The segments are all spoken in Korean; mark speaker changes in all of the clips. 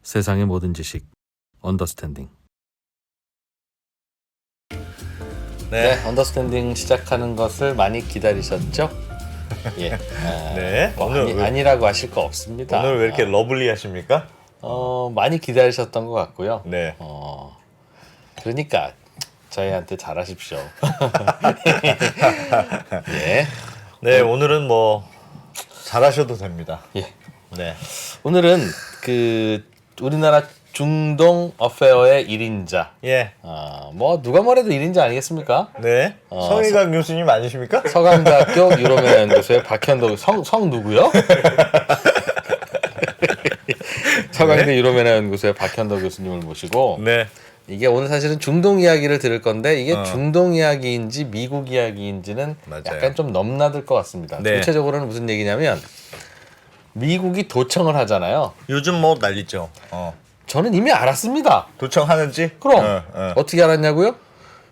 Speaker 1: 세상의 모든 지식 언더스탠딩. 네, 언더스탠딩 시작하는 것을 많이 기다리셨죠? 예.
Speaker 2: 네. 오늘
Speaker 1: 아니라고 하실 거 없습니다.
Speaker 2: 오늘 왜 이렇게 러블리하십니까?
Speaker 1: 많이 기다리셨던 것 같고요.
Speaker 2: 네.
Speaker 1: 그러니까 저희한테 잘하십시오. 예.
Speaker 2: 네, 오늘은 뭐 잘하셔도 됩니다.
Speaker 1: 예.
Speaker 2: 네.
Speaker 1: 오늘은 그 우리나라 중동 어페어의 1인자.
Speaker 2: 예.
Speaker 1: 뭐 누가 뭐래도 1인자 아니겠습니까?
Speaker 2: 네. 성희강 교수님 아니십니까?
Speaker 1: 서강대학교 유럽연화 연구소의 박현덕 성 누구요? 서강대 유럽연화 연구소의 박현덕 교수님을 모시고
Speaker 2: 네.
Speaker 1: 이게 오늘 사실은 중동 이야기를 들을 건데 이게 중동 이야기인지 미국 이야기인지는
Speaker 2: 맞아요.
Speaker 1: 약간 좀 넘나들 것 같습니다.
Speaker 2: 네.
Speaker 1: 구체적으로는 무슨 얘기냐면 미국이 도청을 하잖아요.
Speaker 2: 요즘 뭐 난리죠.
Speaker 1: 저는 이미 알았습니다.
Speaker 2: 도청하는지?
Speaker 1: 그럼 어떻게 알았냐고요?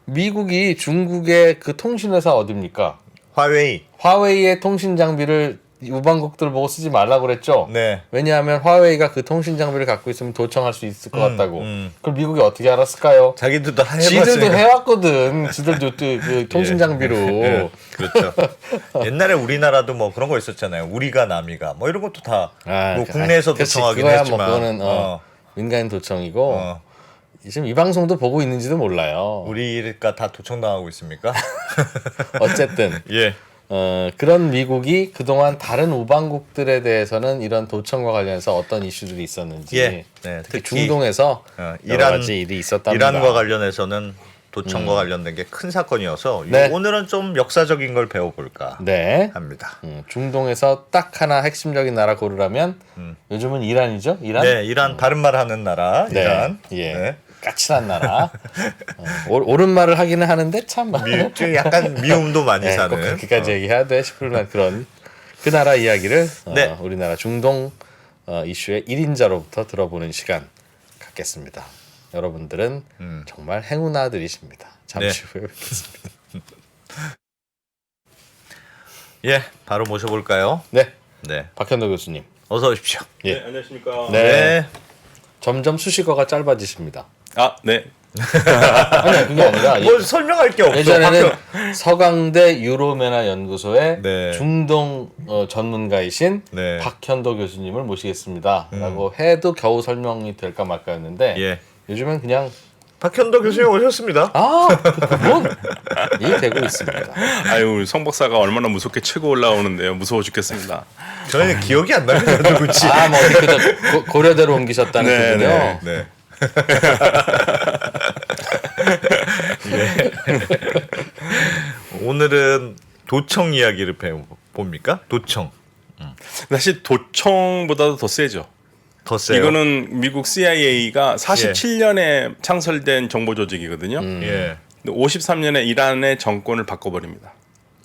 Speaker 1: 미국이 중국의 그 통신회사 어딥니까?
Speaker 2: 화웨이.
Speaker 1: 화웨이의 통신 장비를 우방국들 보고 쓰지 말라고 그랬죠.
Speaker 2: 네.
Speaker 1: 왜냐하면 화웨이가 그 통신 장비를 갖고 있으면 도청할 수 있을 것 같다고. 그럼 미국이 어떻게 알았을까요?
Speaker 2: 자기들도
Speaker 1: 지들도 해왔거든. 지들도 그 통신 장비로.
Speaker 2: 예. 그렇죠. 옛날에 우리나라도 뭐 그런 거 있었잖아요. 우리가 남이가 뭐 이런 것도 다 뭐 국내에서 도청하긴
Speaker 1: 그거야
Speaker 2: 했지만.
Speaker 1: 뭐 그거는 민간인 도청이고 지금 이 방송도 보고 있는지도 몰라요.
Speaker 2: 우리가 다 도청당하고 있습니까?
Speaker 1: 어쨌든
Speaker 2: 예.
Speaker 1: 그런 미국이 그동안 다른 우방국들에 대해서는 이런 도청과 관련해서 어떤 이슈들이 있었는지
Speaker 2: 예. 네,
Speaker 1: 특히 중동에서 여러 가지 일이 있었답니다.
Speaker 2: 이란과 관련해서는 도청과 관련된 게 큰 사건이어서
Speaker 1: 네.
Speaker 2: 오늘은 좀 역사적인 걸 배워볼까
Speaker 1: 네.
Speaker 2: 합니다.
Speaker 1: 중동에서 딱 하나 핵심적인 나라 고르라면 요즘은 이란이죠? 이란?
Speaker 2: 네, 이란 바른 말 하는 나라
Speaker 1: 네.
Speaker 2: 이란.
Speaker 1: 예.
Speaker 2: 네.
Speaker 1: 까칠한 나라. 옳은 말을 하기는 하는데 참
Speaker 2: 좀 약간 미움도 많이
Speaker 1: 네,
Speaker 2: 사는.
Speaker 1: 꼭 그렇게까지 얘기해야 돼 싶을 만한 그런 그 나라 이야기를
Speaker 2: 네.
Speaker 1: 우리나라 중동 이슈의 1인자로부터 들어보는 시간 갖겠습니다. 여러분들은 정말 행운아들이십니다. 잠시 후에 뵙겠습니다.
Speaker 2: 예, 바로 모셔볼까요?
Speaker 1: 네,
Speaker 2: 네,
Speaker 1: 박현덕 교수님.
Speaker 2: 어서 오십시오.
Speaker 1: 예.
Speaker 3: 네, 안녕하십니까.
Speaker 1: 네. 점점 수식어가 짧아지십니다.
Speaker 3: 아, 네.
Speaker 1: 아니 그게 아니라
Speaker 2: 뭐 설명할 게 없어.
Speaker 1: 예전에는 서강대 유로메나 연구소의
Speaker 2: 네.
Speaker 1: 중동 전문가이신
Speaker 2: 네.
Speaker 1: 박현도 교수님을 모시겠습니다라고 해도 겨우 설명이 될까 말까였는데
Speaker 2: 예.
Speaker 1: 요즘은 그냥
Speaker 2: 박현덕 교수님 오셨습니다.
Speaker 1: 그분 이 되고 있습니다.
Speaker 3: 아유, 우리 성 박사가 얼마나 무섭게 치고 올라오는데요. 무서워 죽겠습니다.
Speaker 2: 저희는 기억이 안 납니다. 누구지?
Speaker 1: 뭐 어디 그저 고려대로 옮기셨다는
Speaker 3: 네,
Speaker 1: 그분요.
Speaker 2: 네. 오늘은 도청 이야기를 배워봅니까? 도청.
Speaker 3: 사실 도청보다도 더 세죠.
Speaker 2: 더 세요.
Speaker 3: 이거는 미국 CIA가 47년에 창설된 정보 조직이거든요.
Speaker 2: 예.
Speaker 3: 53년에 이란의 정권을 바꿔버립니다.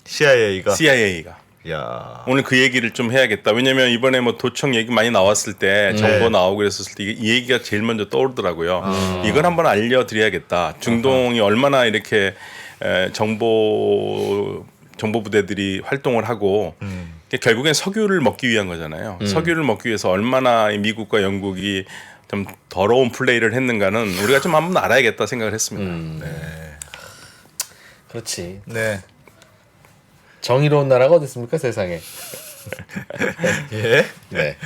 Speaker 2: CIA가.
Speaker 3: CIA가.
Speaker 2: 야.
Speaker 3: 오늘 그 얘기를 좀 해야겠다. 왜냐면 이번에 뭐 도청 얘기 많이 나왔을 때 정보 나오고 그랬었을 때 이 얘기가 제일 먼저 떠오르더라고요. 이걸 한번 알려드려야겠다. 중동이 얼마나 이렇게 정보 부대들이 활동을 하고 결국엔 석유를 먹기 위한 거잖아요. 석유를 먹기 위해서 얼마나 이 미국과 영국이 좀 더러운 플레이를 했는가는 우리가 좀 한번 알아야겠다 생각을 했습니다.
Speaker 1: 그렇지.
Speaker 2: 네.
Speaker 1: 정의로운 나라가 어디 있습니까 세상에.
Speaker 2: 예.
Speaker 1: 네.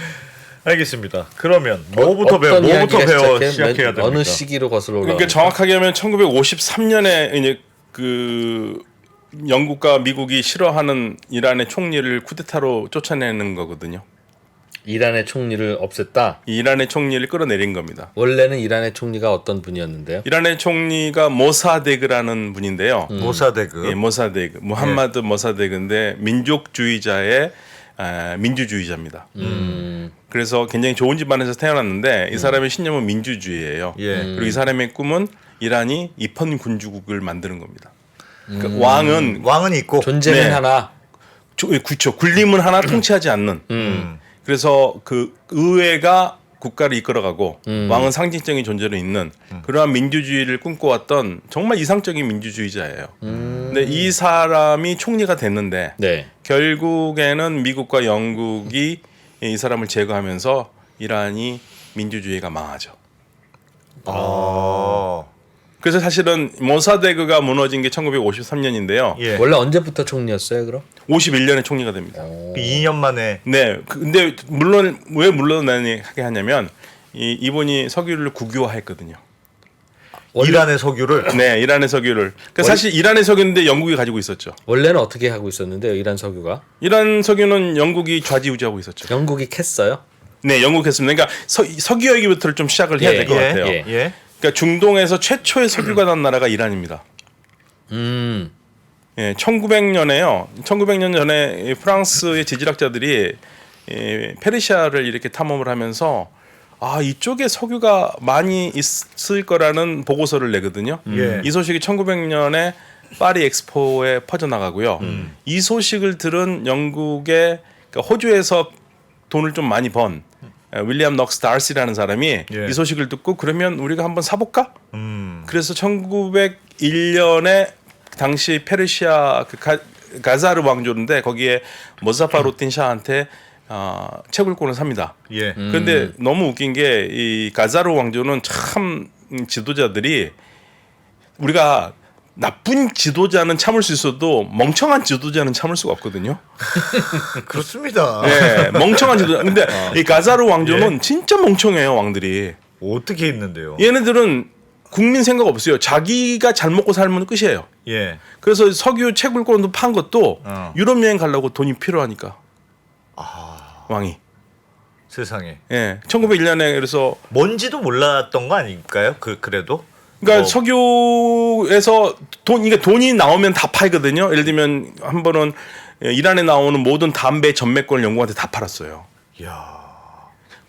Speaker 2: 알겠습니다. 그러면 뭐부터 배워 시작해야 됩니까?
Speaker 1: 어느 시기로 거슬러 올라?
Speaker 3: 그러니까 정확하게 하면 1953년에 이제 그 영국과 미국이 싫어하는 이란의 총리를 쿠데타로 쫓아내는 거거든요.
Speaker 1: 이란의 총리를 없앴다.
Speaker 3: 이란의 총리를 끌어내린 겁니다.
Speaker 1: 원래는 이란의 총리가 어떤 분이었는데요?
Speaker 3: 이란의 총리가 모사데그라는 분인데요.
Speaker 2: 모사데그.
Speaker 3: 예, 모사데그. 무함마드 모사데그인데 민족주의자의 민주주의자입니다. 그래서 굉장히 좋은 집안에서 태어났는데 이 사람의 신념은 민주주의예요.
Speaker 2: 예.
Speaker 3: 그리고 이 사람의 꿈은 이란이 입헌 군주국을 만드는 겁니다. 그러니까 왕은
Speaker 2: 있고
Speaker 1: 존재는
Speaker 3: 네.
Speaker 1: 하나.
Speaker 3: 그렇죠. 군림은 하나 통치하지 않는. 그래서 그 의회가 국가를 이끌어가고 왕은 상징적인 존재로 있는 그러한 민주주의를 꿈꿔왔던 정말 이상적인 민주주의자예요. 근데 이 사람이 총리가 됐는데
Speaker 1: 네.
Speaker 3: 결국에는 미국과 영국이 이 사람을 제거하면서 이란이 민주주의가 망하죠.
Speaker 2: 아.
Speaker 3: 그래서 사실은 모사데그가 무너진 게 1953년인데요.
Speaker 2: 예.
Speaker 1: 원래 언제부터 총리였어요, 그럼?
Speaker 3: 51년에 총리가 됩니다.
Speaker 2: 2년 만에.
Speaker 3: 네. 근데 물론 왜 물러나게 하냐면 이분이 석유를 국유화했거든요.
Speaker 2: 이란의 석유를.
Speaker 3: 네, 이란의 석유를. 그러니까 사실 이란의 석유인데 영국이 가지고 있었죠.
Speaker 1: 원래는 어떻게 하고 있었는데요, 이란 석유가?
Speaker 3: 이란 석유는 영국이 좌지우지하고 있었죠.
Speaker 1: 영국이 캤어요?
Speaker 3: 네, 영국 했습니다. 그러니까 석유 얘기부터 좀 시작을 해야 될 것 같아요.
Speaker 1: 예.
Speaker 2: 예.
Speaker 3: 그러니까 중동에서 최초의 석유가 난 나라가 이란입니다. 예, 1900년에요. 1900년 전에 프랑스의 지질학자들이 페르시아를 이렇게 탐험을 하면서 이쪽에 석유가 많이 있을 거라는 보고서를 내거든요.
Speaker 2: 예.
Speaker 3: 이 소식이 1900년에 파리 엑스포에 퍼져나가고요. 이 소식을 들은 영국의 그러니까 호주에서 돈을 좀 많이 번 윌리엄 넉스 달시라는 사람이
Speaker 2: 예.
Speaker 3: 이 소식을 듣고 그러면 우리가 한번 사볼까? 그래서 1901년에 당시 페르시아 가자르 왕조인데 거기에 모자파 루틴 샤한테 채굴권을 삽니다.
Speaker 2: 예.
Speaker 3: 그런데 너무 웃긴 게 이 가자르 왕조는 참 지도자들이 우리가 나쁜 지도자는 참을 수 있어도 멍청한 지도자는 참을 수가 없거든요.
Speaker 2: 그렇습니다.
Speaker 3: 네, 멍청한 지도자. 근데 이 가자르 왕조는 진짜 멍청해요, 왕들이.
Speaker 2: 어떻게 했는데요?
Speaker 3: 얘네들은 국민 생각 없어요. 자기가 잘 먹고 살면 끝이에요.
Speaker 2: 예.
Speaker 3: 그래서 석유 채굴권도 판 것도 유럽 여행 가려고 돈이 필요하니까. 왕이.
Speaker 2: 세상에.
Speaker 3: 예. 1901년에 그래서
Speaker 2: 뭔지도 몰랐던 거 아닐까요? 그래도?
Speaker 3: 그러니까 석유에서 이게 돈이 나오면 다 팔거든요. 예를 들면 한 번은 이란에 나오는 모든 담배 전매권을 영국한테 다 팔았어요.
Speaker 2: 이야.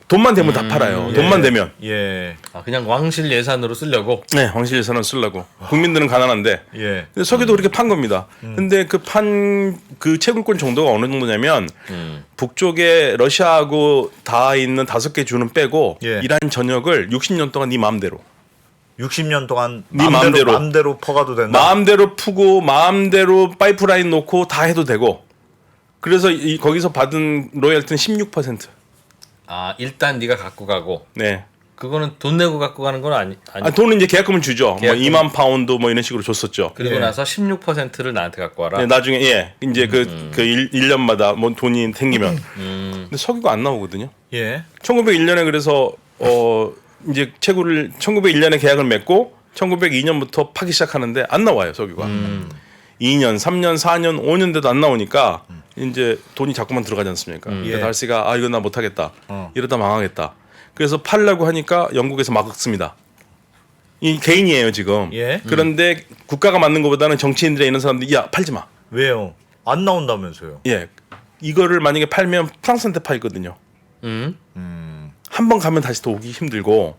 Speaker 3: 돈만 되면 다 팔아요. 돈만 되면.
Speaker 2: 예.
Speaker 1: 그냥 왕실 예산으로 쓰려고?
Speaker 3: 네, 왕실 예산을 쓰려고. 국민들은 가난한데.
Speaker 2: 예.
Speaker 3: 근데 석유도 그렇게 판 겁니다. 근데 그 채굴권 정도가 어느 정도냐면 북쪽에 러시아하고 다 있는 5개 주는 빼고
Speaker 2: 예.
Speaker 3: 이란 전역을 60년 동안 네 마음대로.
Speaker 2: 60년 동안
Speaker 3: 네 마음대로.
Speaker 2: 마음대로 퍼가도 된다.
Speaker 3: 마음대로 푸고 마음대로 파이프라인 놓고 다 해도 되고. 그래서 거기서 받은 로열티는 16%.
Speaker 1: 일단 네가 갖고 가고.
Speaker 3: 네.
Speaker 1: 그거는 돈 내고 갖고 가는 건 아니.
Speaker 3: 돈은 이제 계약금을 주죠.
Speaker 1: 계약금.
Speaker 3: 뭐 2만 파운드 뭐 이런 식으로 줬었죠.
Speaker 1: 그리고
Speaker 2: 예.
Speaker 1: 나서 16%를 나한테 갖고 와라.
Speaker 3: 네, 나중에 이제 그 1년마다 뭐 돈이 생기면. 근데 석유가 안 나오거든요.
Speaker 2: 예.
Speaker 3: 1901년에 그래서 이제 채굴을 1901년에 계약을 맺고 1902년부터 파기 시작하는데 안 나와요, 석유가. 2년, 3년, 4년, 5년 돼도 안 나오니까 이제 돈이 자꾸만 들어가지 않습니까? 그러니까
Speaker 2: 예.
Speaker 3: 달씨가 이거 나 못하겠다. 이러다 망하겠다. 그래서 팔려고 하니까 영국에서 막습니다. 이 개인이에요 지금.
Speaker 2: 예.
Speaker 3: 그런데 국가가 맞는 것보다는 정치인들에 있는 사람들이 야 팔지 마.
Speaker 2: 왜요? 안 나온다면서요?
Speaker 3: 예, 이거를 만약에 팔면 프랑스한테 팔거든요. 한 번 가면 다시 또 오기 힘들고.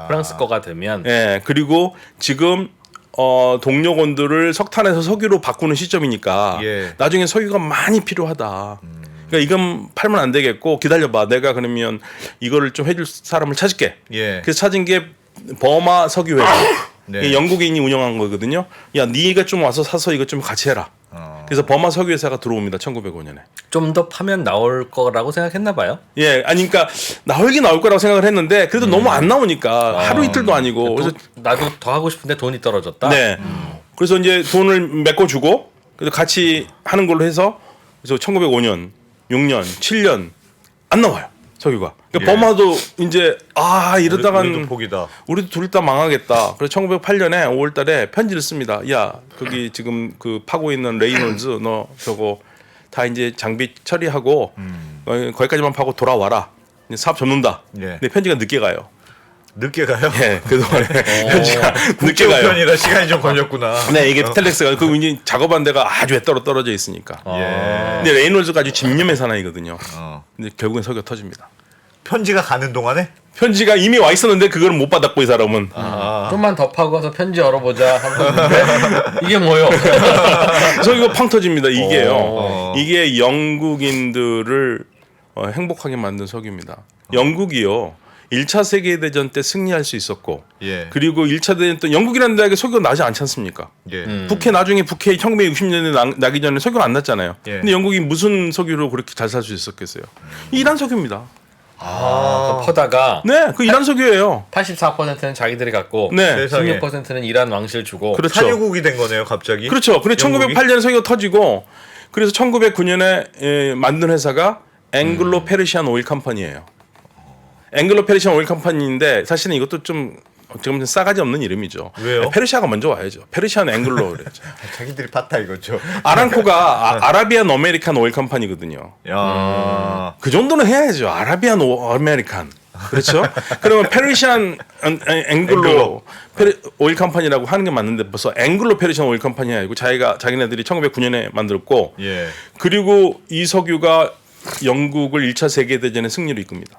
Speaker 1: 프랑스 거가 되면
Speaker 3: 예, 그리고 지금 동료군들을 석탄에서 석유로 바꾸는 시점이니까
Speaker 2: 예.
Speaker 3: 나중에 석유가 많이 필요하다. 그러니까 이건 팔면 안 되겠고 기다려봐. 내가 그러면 이거를 좀 해줄 사람을 찾을게.
Speaker 2: 예.
Speaker 3: 그래서 찾은 게 버마 석유 회사.
Speaker 2: 네.
Speaker 3: 이 영국인이 운영한 거거든요. 야, 네가 좀 와서 사서 이거 좀 같이 해라. 그래서 버마 석유 회사가 들어옵니다. 1905년에.
Speaker 1: 좀 더 파면 나올 거라고 생각했나 봐요.
Speaker 3: 예, 아니 그러니까 나올긴 나올 거라고 생각을 했는데 그래도 너무 안 나오니까 하루 이틀도 아니고 그래서
Speaker 1: 나도 더 하고 싶은데 돈이 떨어졌다.
Speaker 3: 네. 그래서 이제 돈을 메꿔 주고 그래서 같이 하는 걸로 해서 그래서 1905년, 6년, 7년 안 나와요. 석유가. 그러니까
Speaker 2: 예.
Speaker 3: 버마도 이제 이러다간
Speaker 2: 우리도 복이다.
Speaker 3: 우리도 둘 다 망하겠다. 그래서 1908년에 5월달에 편지를 씁니다. 야, 거기 지금 그 파고 있는 레이놀즈 너 저거 다 이제 장비 처리하고 거기까지만 파고 돌아와라. 이제 사업 접는다.
Speaker 2: 예.
Speaker 3: 근데 편지가 늦게 가요.
Speaker 2: 늦게 가요?
Speaker 3: 예, 그동안에 편지가 늦게 가요.
Speaker 2: 국제우편이라 시간이 좀 걸렸구나.
Speaker 3: 네, 이게 텔렉스가 그 이제 작업한 데가 아주 외따로 떨어져 있으니까.
Speaker 2: 예.
Speaker 3: 근데 레이놀즈가 아주 집념의 사나이거든요.
Speaker 2: 어.
Speaker 3: 근데 결국엔 석유가 터집니다.
Speaker 2: 편지가 가는 동안에
Speaker 3: 편지가 이미 와 있었는데 그걸 못 받았고 이 사람은.
Speaker 1: 좀만 더 파고 와서 편지 열어보자 하고 있는데 이게 뭐요?
Speaker 3: 석유가 팡 터집니다. 이게요.
Speaker 2: 오.
Speaker 3: 이게 영국인들을 행복하게 만든 석유입니다. 영국이요. 1차 세계대전 때 승리할 수 있었고
Speaker 2: 예.
Speaker 3: 그리고 1차 대전 때 영국이라는 데에 석유가 나지 않지 않습니까?
Speaker 2: 예.
Speaker 3: 나중에 북해 1960년대 나기 전에 석유가 안 났잖아요.
Speaker 2: 예.
Speaker 3: 근데 영국이 무슨 석유로 그렇게 잘 살 수 있었겠어요? 이란 석유입니다.
Speaker 1: 퍼다가
Speaker 3: 네, 그 이란 석유예요.
Speaker 1: 84%는 자기들이 갖고
Speaker 3: 네.
Speaker 2: 세상에.
Speaker 1: 16%는 이란 왕실 주고
Speaker 3: 그렇죠.
Speaker 2: 산유국이 된 거네요, 갑자기.
Speaker 3: 그렇죠. 그래
Speaker 2: 영국이?
Speaker 3: 1908년에 석유가 터지고 그래서 1909년에 만든 회사가 앵글로 페르시안 오일 컴퍼니예요. 앵글로 페르시안 오일 컴퍼니인데 사실은 이것도 좀 지금 싸가지 없는 이름이죠.
Speaker 2: 왜요?
Speaker 3: 페르시아가 먼저 와야죠. 페르시안 앵글로 그랬죠.
Speaker 2: 자기들이 팠다 이거죠.
Speaker 3: 아람코가 아라비안 어메리칸 오일 컴퍼니거든요.
Speaker 2: 야.
Speaker 3: 그 정도는 해야죠. 아라비안 어메리칸. 그렇죠? 그러면 페르시안 앵글로 오일 컴퍼니라고 하는 게 맞는데 벌써 앵글로 페르시안 오일 컴퍼니가 아니고 자기네들이 1909년에 만들었고
Speaker 2: 예.
Speaker 3: 그리고 이 석유가 영국을 1차 세계대전의 승리로 이끕니다.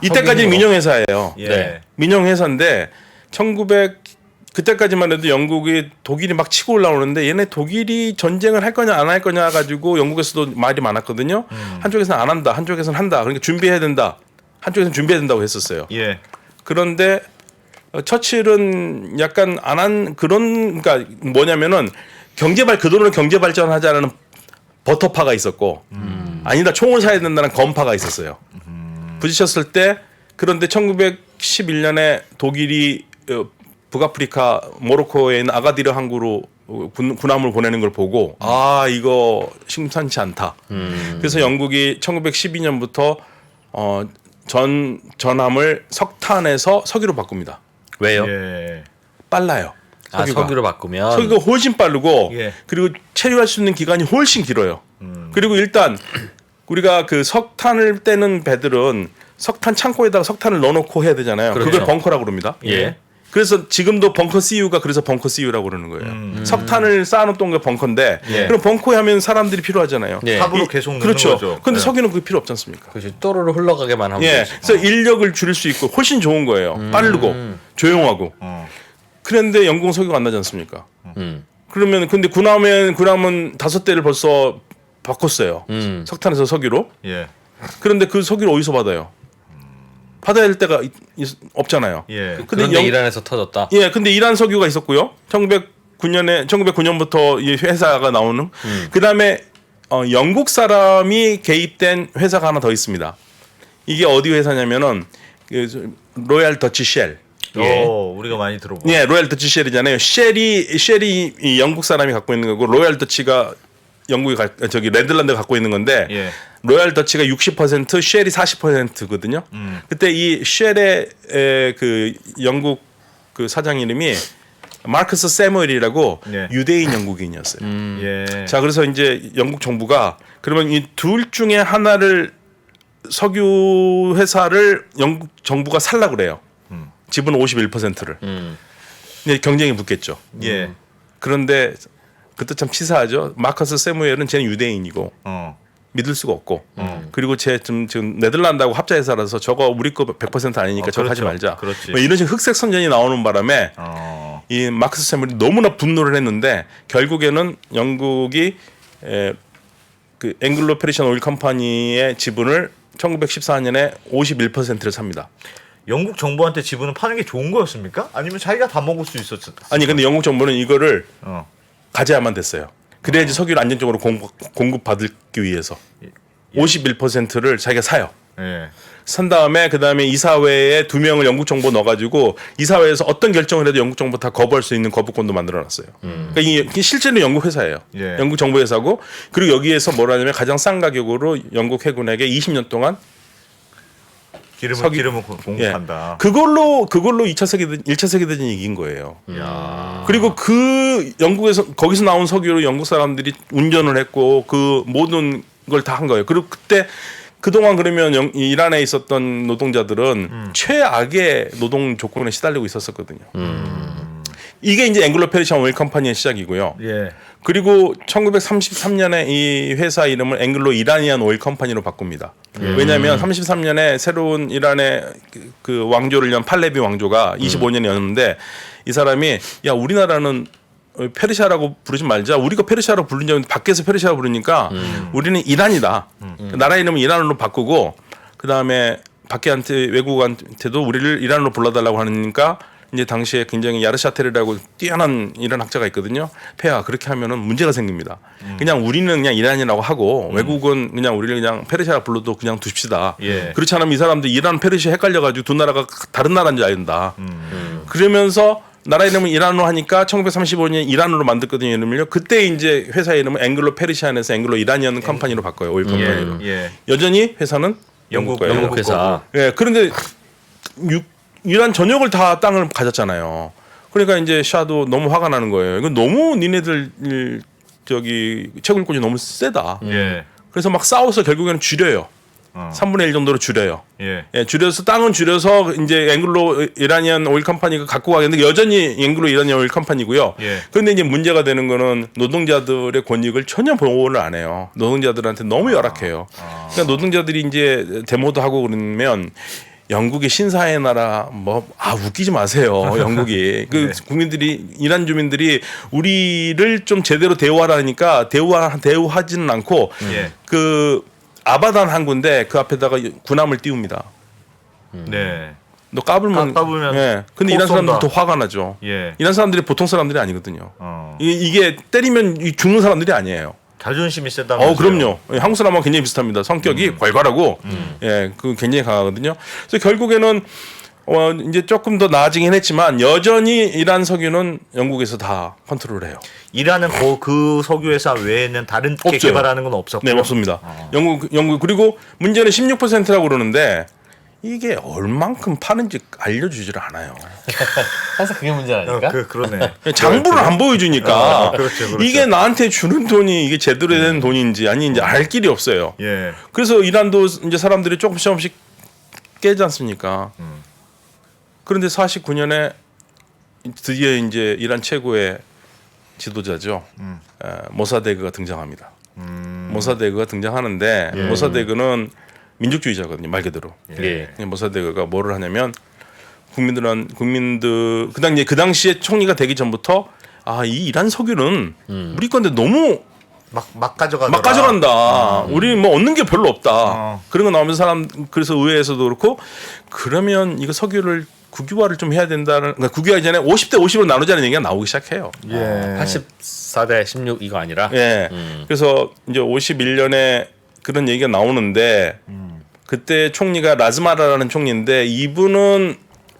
Speaker 3: 이때까지는 민영회사예요.
Speaker 2: 예.
Speaker 1: 네.
Speaker 3: 민영회사인데 그때까지만 해도 영국이 독일이 막 치고 올라오는데 얘네 독일이 전쟁을 할 거냐 안 할 거냐 가지고 영국에서도 말이 많았거든요. 한쪽에서는 안 한다, 한쪽에서는 한다. 그러니까 준비해야 된다. 한쪽에서는 준비해야 된다고 했었어요.
Speaker 2: 예.
Speaker 3: 그런데 처칠은 약간 안 한 그런 그러니까 뭐냐면은 그 돈으로 경제 발전하자라는 버터파가 있었고 아니다 총을 사야 된다는 건파가 있었어요. 부딪혔을 때 그런데 1911년에 독일이 북아프리카 모로코에 있는 아가디르 항구로 군함을 보내는 걸 보고 아 이거 심상치 않다. 그래서 영국이 1912년부터 전함을 석탄에서 석유로 바꿉니다.
Speaker 1: 왜요?
Speaker 2: 예.
Speaker 3: 빨라요.
Speaker 1: 석유로 바꾸면
Speaker 3: 석유가 훨씬 빠르고
Speaker 2: 예.
Speaker 3: 그리고 체류할 수 있는 기간이 훨씬 길어요. 그리고 일단 우리가 그 석탄을 떼는 배들은 석탄 창고에다가 석탄을 넣어놓고 해야 되잖아요.
Speaker 1: 그렇죠.
Speaker 3: 그걸 벙커라고 그럽니다.
Speaker 1: 예.
Speaker 3: 그래서 지금도 벙커 CU가 그래서 벙커 CU라고 그러는 거예요. 석탄을 쌓아놓던 게 벙커인데
Speaker 1: 예.
Speaker 3: 그럼 벙커에 하면 사람들이 필요하잖아요.
Speaker 1: 예.
Speaker 2: 탑으로 계속 넣는
Speaker 3: 그렇죠.
Speaker 2: 거죠.
Speaker 3: 근데
Speaker 2: 네.
Speaker 3: 석유는 그게 필요 없지 않습니까?
Speaker 1: 그렇지 또로로 흘러가게만 하면
Speaker 3: 예.
Speaker 1: 되지.
Speaker 3: 그래서 인력을 줄일 수 있고 훨씬 좋은 거예요. 빠르고 조용하고. 그런데 영국 석유가 안 나지 않습니까? 그러면 근데 군함은 5대를 벌써 바꿨어요. 석탄에서 석유로.
Speaker 2: 예.
Speaker 3: 그런데 그 석유를 어디서 받아요? 받아야 할 데가 없잖아요.
Speaker 2: 예.
Speaker 3: 근데
Speaker 1: 그런데 이란에서 터졌다.
Speaker 3: 예, 근데 이란 석유가 있었고요. 1909년부터 이 회사가 나오는. 그다음에 영국 사람이 개입된 회사가 하나 더 있습니다. 이게 어디 회사냐면은 로얄 더치 쉘.
Speaker 2: 우리가 많이 들어보.
Speaker 3: 예, 로얄 더치 쉘이잖아요. 쉘이 이 영국 사람이 갖고 있는 거고 로얄 더치가 네덜란드가 갖고 있는 건데
Speaker 2: 예.
Speaker 3: 로얄 더치가 60% 쉘이 40%거든요. 그때 이 쉘의 그 영국 그 사장 이름이 마크스 세무엘이라고
Speaker 2: 예.
Speaker 3: 유대인 영국인이었어요.
Speaker 2: 예.
Speaker 3: 자, 그래서 이제 영국 정부가 그러면 이 둘 중에 하나를 석유 회사를 영국 정부가 살라고 그래요. 지분 51%를. 근데 경쟁이 붙겠죠.
Speaker 2: 예.
Speaker 3: 그런데 그때 참 치사하죠. 마커스 세무엘은 쟤는 유대인이고 믿을 수가 없고 그리고 쟤 지금 네덜란드하고 합자회사라서 저거 우리 거 100% 아니니까 저거 하지
Speaker 2: 그렇죠.
Speaker 3: 말자.
Speaker 2: 그렇지.
Speaker 3: 뭐 이런 식으로 흑색 선전이 나오는 바람에 이 마커스 세무엘이 너무나 분노를 했는데 결국에는 영국이 그 앵글로 페르시안 오일 컴퍼니의 지분을 1914년에 51%를 삽니다.
Speaker 2: 영국 정부한테 지분을 파는 게 좋은 거였습니까? 아니면 자기가 다 먹을 수 있었어?
Speaker 3: 아니 근데 영국 정부는 이거를
Speaker 2: 어.
Speaker 3: 가져야만 됐어요. 그래야지 석유를 안정적으로 공급받기 위해서 51%를 자기가 사요.
Speaker 2: 예.
Speaker 3: 산 다음에 그 다음에 이사회에 2명을 영국 정부 넣어가지고 이사회에서 어떤 결정을 해도 영국 정부 다 거부할 수 있는 거부권도 만들어놨어요. 그러니까 이게 실제로 영국 회사예요.
Speaker 2: 예.
Speaker 3: 영국 정부 회사고 그리고 여기에서 뭐라냐면 가장 싼 가격으로 영국 해군에게 20년 동안
Speaker 2: 기름을 공급한다.
Speaker 3: 그걸로 1차 세계대전이 이긴 거예요.
Speaker 2: 야.
Speaker 3: 그리고 그 거기서 나온 석유로 영국 사람들이 운전을 했고 그 모든 걸 다 한 거예요. 그리고 그동안 그러면 이란에 있었던 노동자들은 최악의 노동 조건에 시달리고 있었거든요. 이게 이제 앵글로 페르시안 오일 컴퍼니의 시작이고요.
Speaker 2: 예.
Speaker 3: 그리고 1933년에 이 회사 이름을 앵글로 이라니안 오일 컴퍼니로 바꿉니다. 왜냐하면 33년에 새로운 이란의 그 왕조를 연 팔레비 왕조가 25년이었는데 이 사람이 야 우리나라는 페르시아라고 부르지 말자. 우리가 페르시아라고 부르냐면 밖에서 페르시아라고 부르니까 우리는 이란이다. 나라 이름을 이란으로 바꾸고 그 다음에 외국한테도 우리를 이란으로 불러달라고 하니까 이제 당시에 굉장히 야르샤테르라고 뛰어난 이런 학자가 있거든요. 폐하 그렇게 하면은 문제가 생깁니다. 그냥 우리는 그냥 이란이라고 하고 외국은 그냥 우리를 그냥 페르시아 불러도 그냥 두십시다.
Speaker 2: 예.
Speaker 3: 그렇지 않으면 이 사람들 이란 페르시아 헷갈려가지고 두 나라가 다른 나라인 줄 안다. 그러면서 나라 이름을 이란으로 하니까 1935년 이란으로 만들거든요. 이름을요. 그때 이제 회사 이름을 앵글로 페르시안에서 앵글로 이라니언 컴퍼니로 바꿔요. 오일 컴퍼니로.
Speaker 2: 예.
Speaker 3: 여전히 회사는 영국 거예요.
Speaker 1: 영국 회사.
Speaker 3: 예. 그런데 이란 전역을 다 땅을 가졌잖아요. 그러니까 이제 샤도 너무 화가 나는 거예요. 이건 너무 니네들 저기 채굴권이 너무 세다.
Speaker 2: 예.
Speaker 3: 그래서 막 싸워서 결국에는 줄여요. 3분의 1 정도로 줄여요.
Speaker 2: 예.
Speaker 3: 예, 줄여서 땅은 줄여서 이제 앵글로 이라니안 오일 컴퍼니가 갖고 가겠는데 여전히 앵글로 이라니안 오일 컴퍼니고요.
Speaker 2: 예.
Speaker 3: 그런데 이제 문제가 되는 거는 노동자들의 권익을 전혀 보호를 안 해요. 노동자들한테 너무 열악해요. 그러니까 노동자들이 이제 데모도 하고 그러면 영국이 신사의 나라 웃기지 마세요. 영국이 그 국민들이 이란 주민들이 우리를 좀 제대로 대우하라니까 대우하지는 않고
Speaker 2: 예.
Speaker 3: 그 아바단 항구인데 그 앞에다가 군함을 띄웁니다.
Speaker 2: 네.
Speaker 3: 너 까불면 예. 근데 이란 사람들 더 화가 나죠.
Speaker 2: 예.
Speaker 3: 이란 사람들이 보통 사람들이 아니거든요.
Speaker 2: 어.
Speaker 3: 이게 때리면 죽는 사람들이 아니에요.
Speaker 2: 자존심이 세다.
Speaker 3: 그럼요. 한국 사람하고 굉장히 비슷합니다. 성격이 괄괄하고, 예, 그 굉장히 강하거든요. 그래서 결국에는 이제 조금 더 나아지긴 했지만 여전히 이란 석유는 영국에서 다 컨트롤해요.
Speaker 2: 이란은 그 석유 회사 외에는 다른 게
Speaker 3: 없죠.
Speaker 2: 개발하는 건 없었고.
Speaker 3: 네, 없습니다. 영국 그리고 문제는 16%라고 그러는데 이게 얼만큼 파는지 알려주질 않아요.
Speaker 1: 항상 그게 문제라니까.
Speaker 2: 그러네.
Speaker 3: 장부를 안 보여주니까
Speaker 2: 그렇죠.
Speaker 3: 이게 나한테 주는 돈이 이게 제대로 된 돈인지 아닌지 알 길이 없어요.
Speaker 2: 예.
Speaker 3: 그래서 이란도 이제 사람들이 조금씩 깨지 않습니까? 그런데 49년에 드디어 이제 이란 최고의 지도자죠. 모사데그가 등장합니다. 모사데그가 등장하는데 모사데그는 민족주의자거든요. 말 그대로.
Speaker 1: 예.
Speaker 3: 모사데그가 뭐를 하냐면 국민들 그 당시에 총리가 되기 전부터 이 이란 석유는 우리 건데 너무
Speaker 2: 막 가져가더라.
Speaker 3: 막 가져간다. 우리 뭐 얻는 게 별로 없다. 그런 거 나오면서 그래서 의회에서도 그렇고 그러면 이거 석유를 국유화를 좀 해야 된다는 그러니까 국유화 이전에 50대 50으로 나누자는 얘기가 나오기 시작해요.
Speaker 1: 84대 16 이거 아니라.
Speaker 3: 예. 그래서 이제 51년에 그런 얘기가 나오는데 그때 총리가 라즈마라라는 총리인데 이분은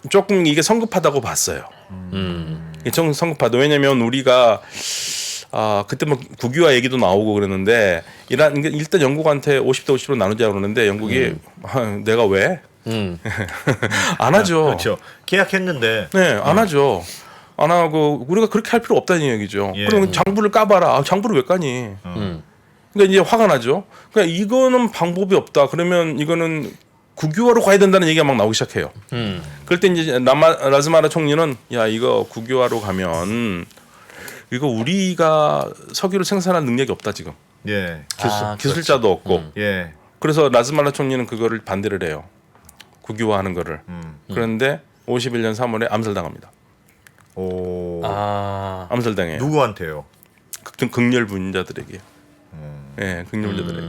Speaker 3: 조금 이게 성급하다고 봤어요. 이게 좀 성급하다. 왜냐면 우리가 그때 뭐 국유화 얘기도 나오고 그랬는데 일단 영국한테 50대 50으로 나누자 그러는데 영국이 내가 왜? 안 하죠.
Speaker 2: 그렇죠. 계약했는데.
Speaker 3: 네, 안 하죠. 안 하고 우리가 그렇게 할 필요 없다는 얘기죠.
Speaker 2: 예.
Speaker 3: 그럼 장부를 까봐라. 장부를 왜 까니? 그러니까 이제 화가 나죠. 그러니까 이거는 방법이 없다. 그러면 이거는 국유화로 가야 된다는 얘기가 막 나오기 시작해요. 그럴 때 이제 라즈마라 총리는 야 이거 국유화로 가면 이거 우리가 석유를 생산할 능력이 없다 지금.
Speaker 2: 예.
Speaker 3: 기술자도 없고.
Speaker 2: 예.
Speaker 3: 그래서 라즈마라 총리는 그거를 반대를 해요. 국유화하는 거를. 그런데 51년 3월에 암살당합니다.
Speaker 2: 오.
Speaker 3: 암살당해요.
Speaker 2: 누구한테요?
Speaker 3: 극렬분자들에게. 예, 극렬분자들에게.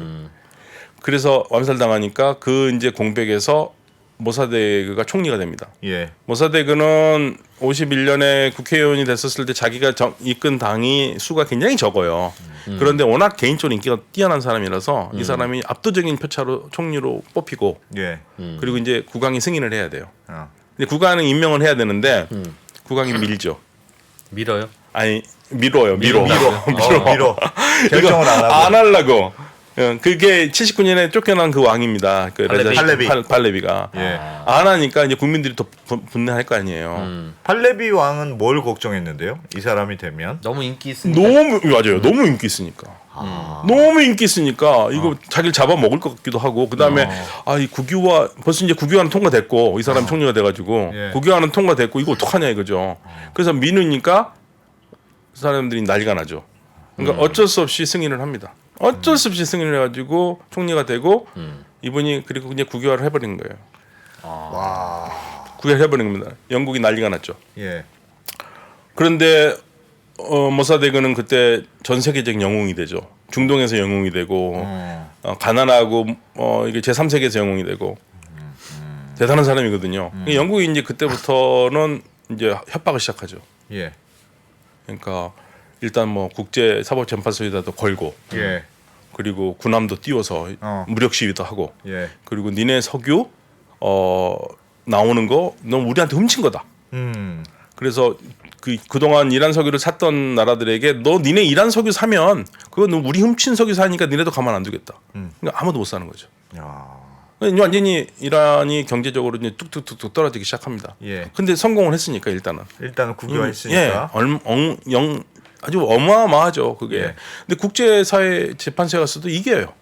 Speaker 3: 그래서 암살당하니까 그 이제 공백에서 모사데그가 총리가 됩니다.
Speaker 2: 예.
Speaker 3: 모사데그는 51년에 국회의원이 됐었을 때 자기가 이끈 당이 수가 굉장히 적어요. 그런데 워낙 개인적으로 인기가 뛰어난 사람이라서 이 사람이 압도적인 표차로 총리로 뽑히고
Speaker 2: 예.
Speaker 3: 그리고 이제 국왕이 승인을 해야 돼요.
Speaker 2: 어.
Speaker 3: 근데 국왕은 임명을 해야 되는데 국왕이 밀죠.
Speaker 1: 밀어요?
Speaker 3: 아니 밀어.
Speaker 2: 밀어. 결정을 안 하고.
Speaker 3: 안 하려고. 그게 79년에 쫓겨난 그 왕입니다. 그 팔레비가
Speaker 2: 예.
Speaker 3: 안 하니까 이제 국민들이 더 분해할 거 아니에요.
Speaker 2: 팔레비 왕은 뭘 걱정했는데요? 이 사람이 되면
Speaker 1: 너무 인기 있으니까.
Speaker 3: 맞아요. 너무 인기 있으니까. 너무 인기 있으니까 이거 자기를 잡아 먹을 것 같기도 하고 그다음에 이 국유화 벌써 이제 국유화는 통과됐고 이 사람이 총리가 돼가지고
Speaker 2: 예.
Speaker 3: 국유화는 통과됐고 이거 어떡하냐 이거죠. 그래서 미누니까 사람들이 난리가 나죠. 그러니까 어쩔 수 없이 승인을 합니다. 어쩔 수 없이 승인을 해가지고 총리가 되고 이분이 그리고 그냥 국유화를 해버린 거예요.
Speaker 2: 와.
Speaker 3: 국유화를 해버린 겁니다. 영국이 난리가 났죠.
Speaker 2: 예.
Speaker 3: 그런데 모사데그는 그때 전 세계적 영웅이 되죠. 중동에서 영웅이 되고 가난하고 이게 제3세계에서 영웅이 되고 대단한 사람이거든요. 영국이 이제 그때부터는 이제 협박을 시작하죠.
Speaker 2: 예.
Speaker 3: 그러니까 일단 뭐 국제 사법 재판소에다도 걸고
Speaker 2: 예.
Speaker 3: 그리고 군함도 띄워서 무력 시위도 하고
Speaker 2: 예.
Speaker 3: 그리고 니네 석유 나오는 거 넌 우리한테 훔친 거다. 그래서 그동안 이란 석유를 샀던 나라들에게 너 니네 이란 석유 사면 그거 너 우리 훔친 석유 사니까 니네도 가만 안 두겠다. 그러니까 아무도 못 사는 거죠.
Speaker 2: 야.
Speaker 3: 완전히 이란이 경제적으로 이제 뚝뚝뚝뚝 떨어지기 시작합니다.
Speaker 2: 예.
Speaker 3: 근데 성공을 했으니까 일단은.
Speaker 2: 일단은 국유화했으니까.
Speaker 3: 아주 어마어마하죠 그게.
Speaker 2: 예.
Speaker 3: 근데 국제사회 재판소에 갔어도 이겨요.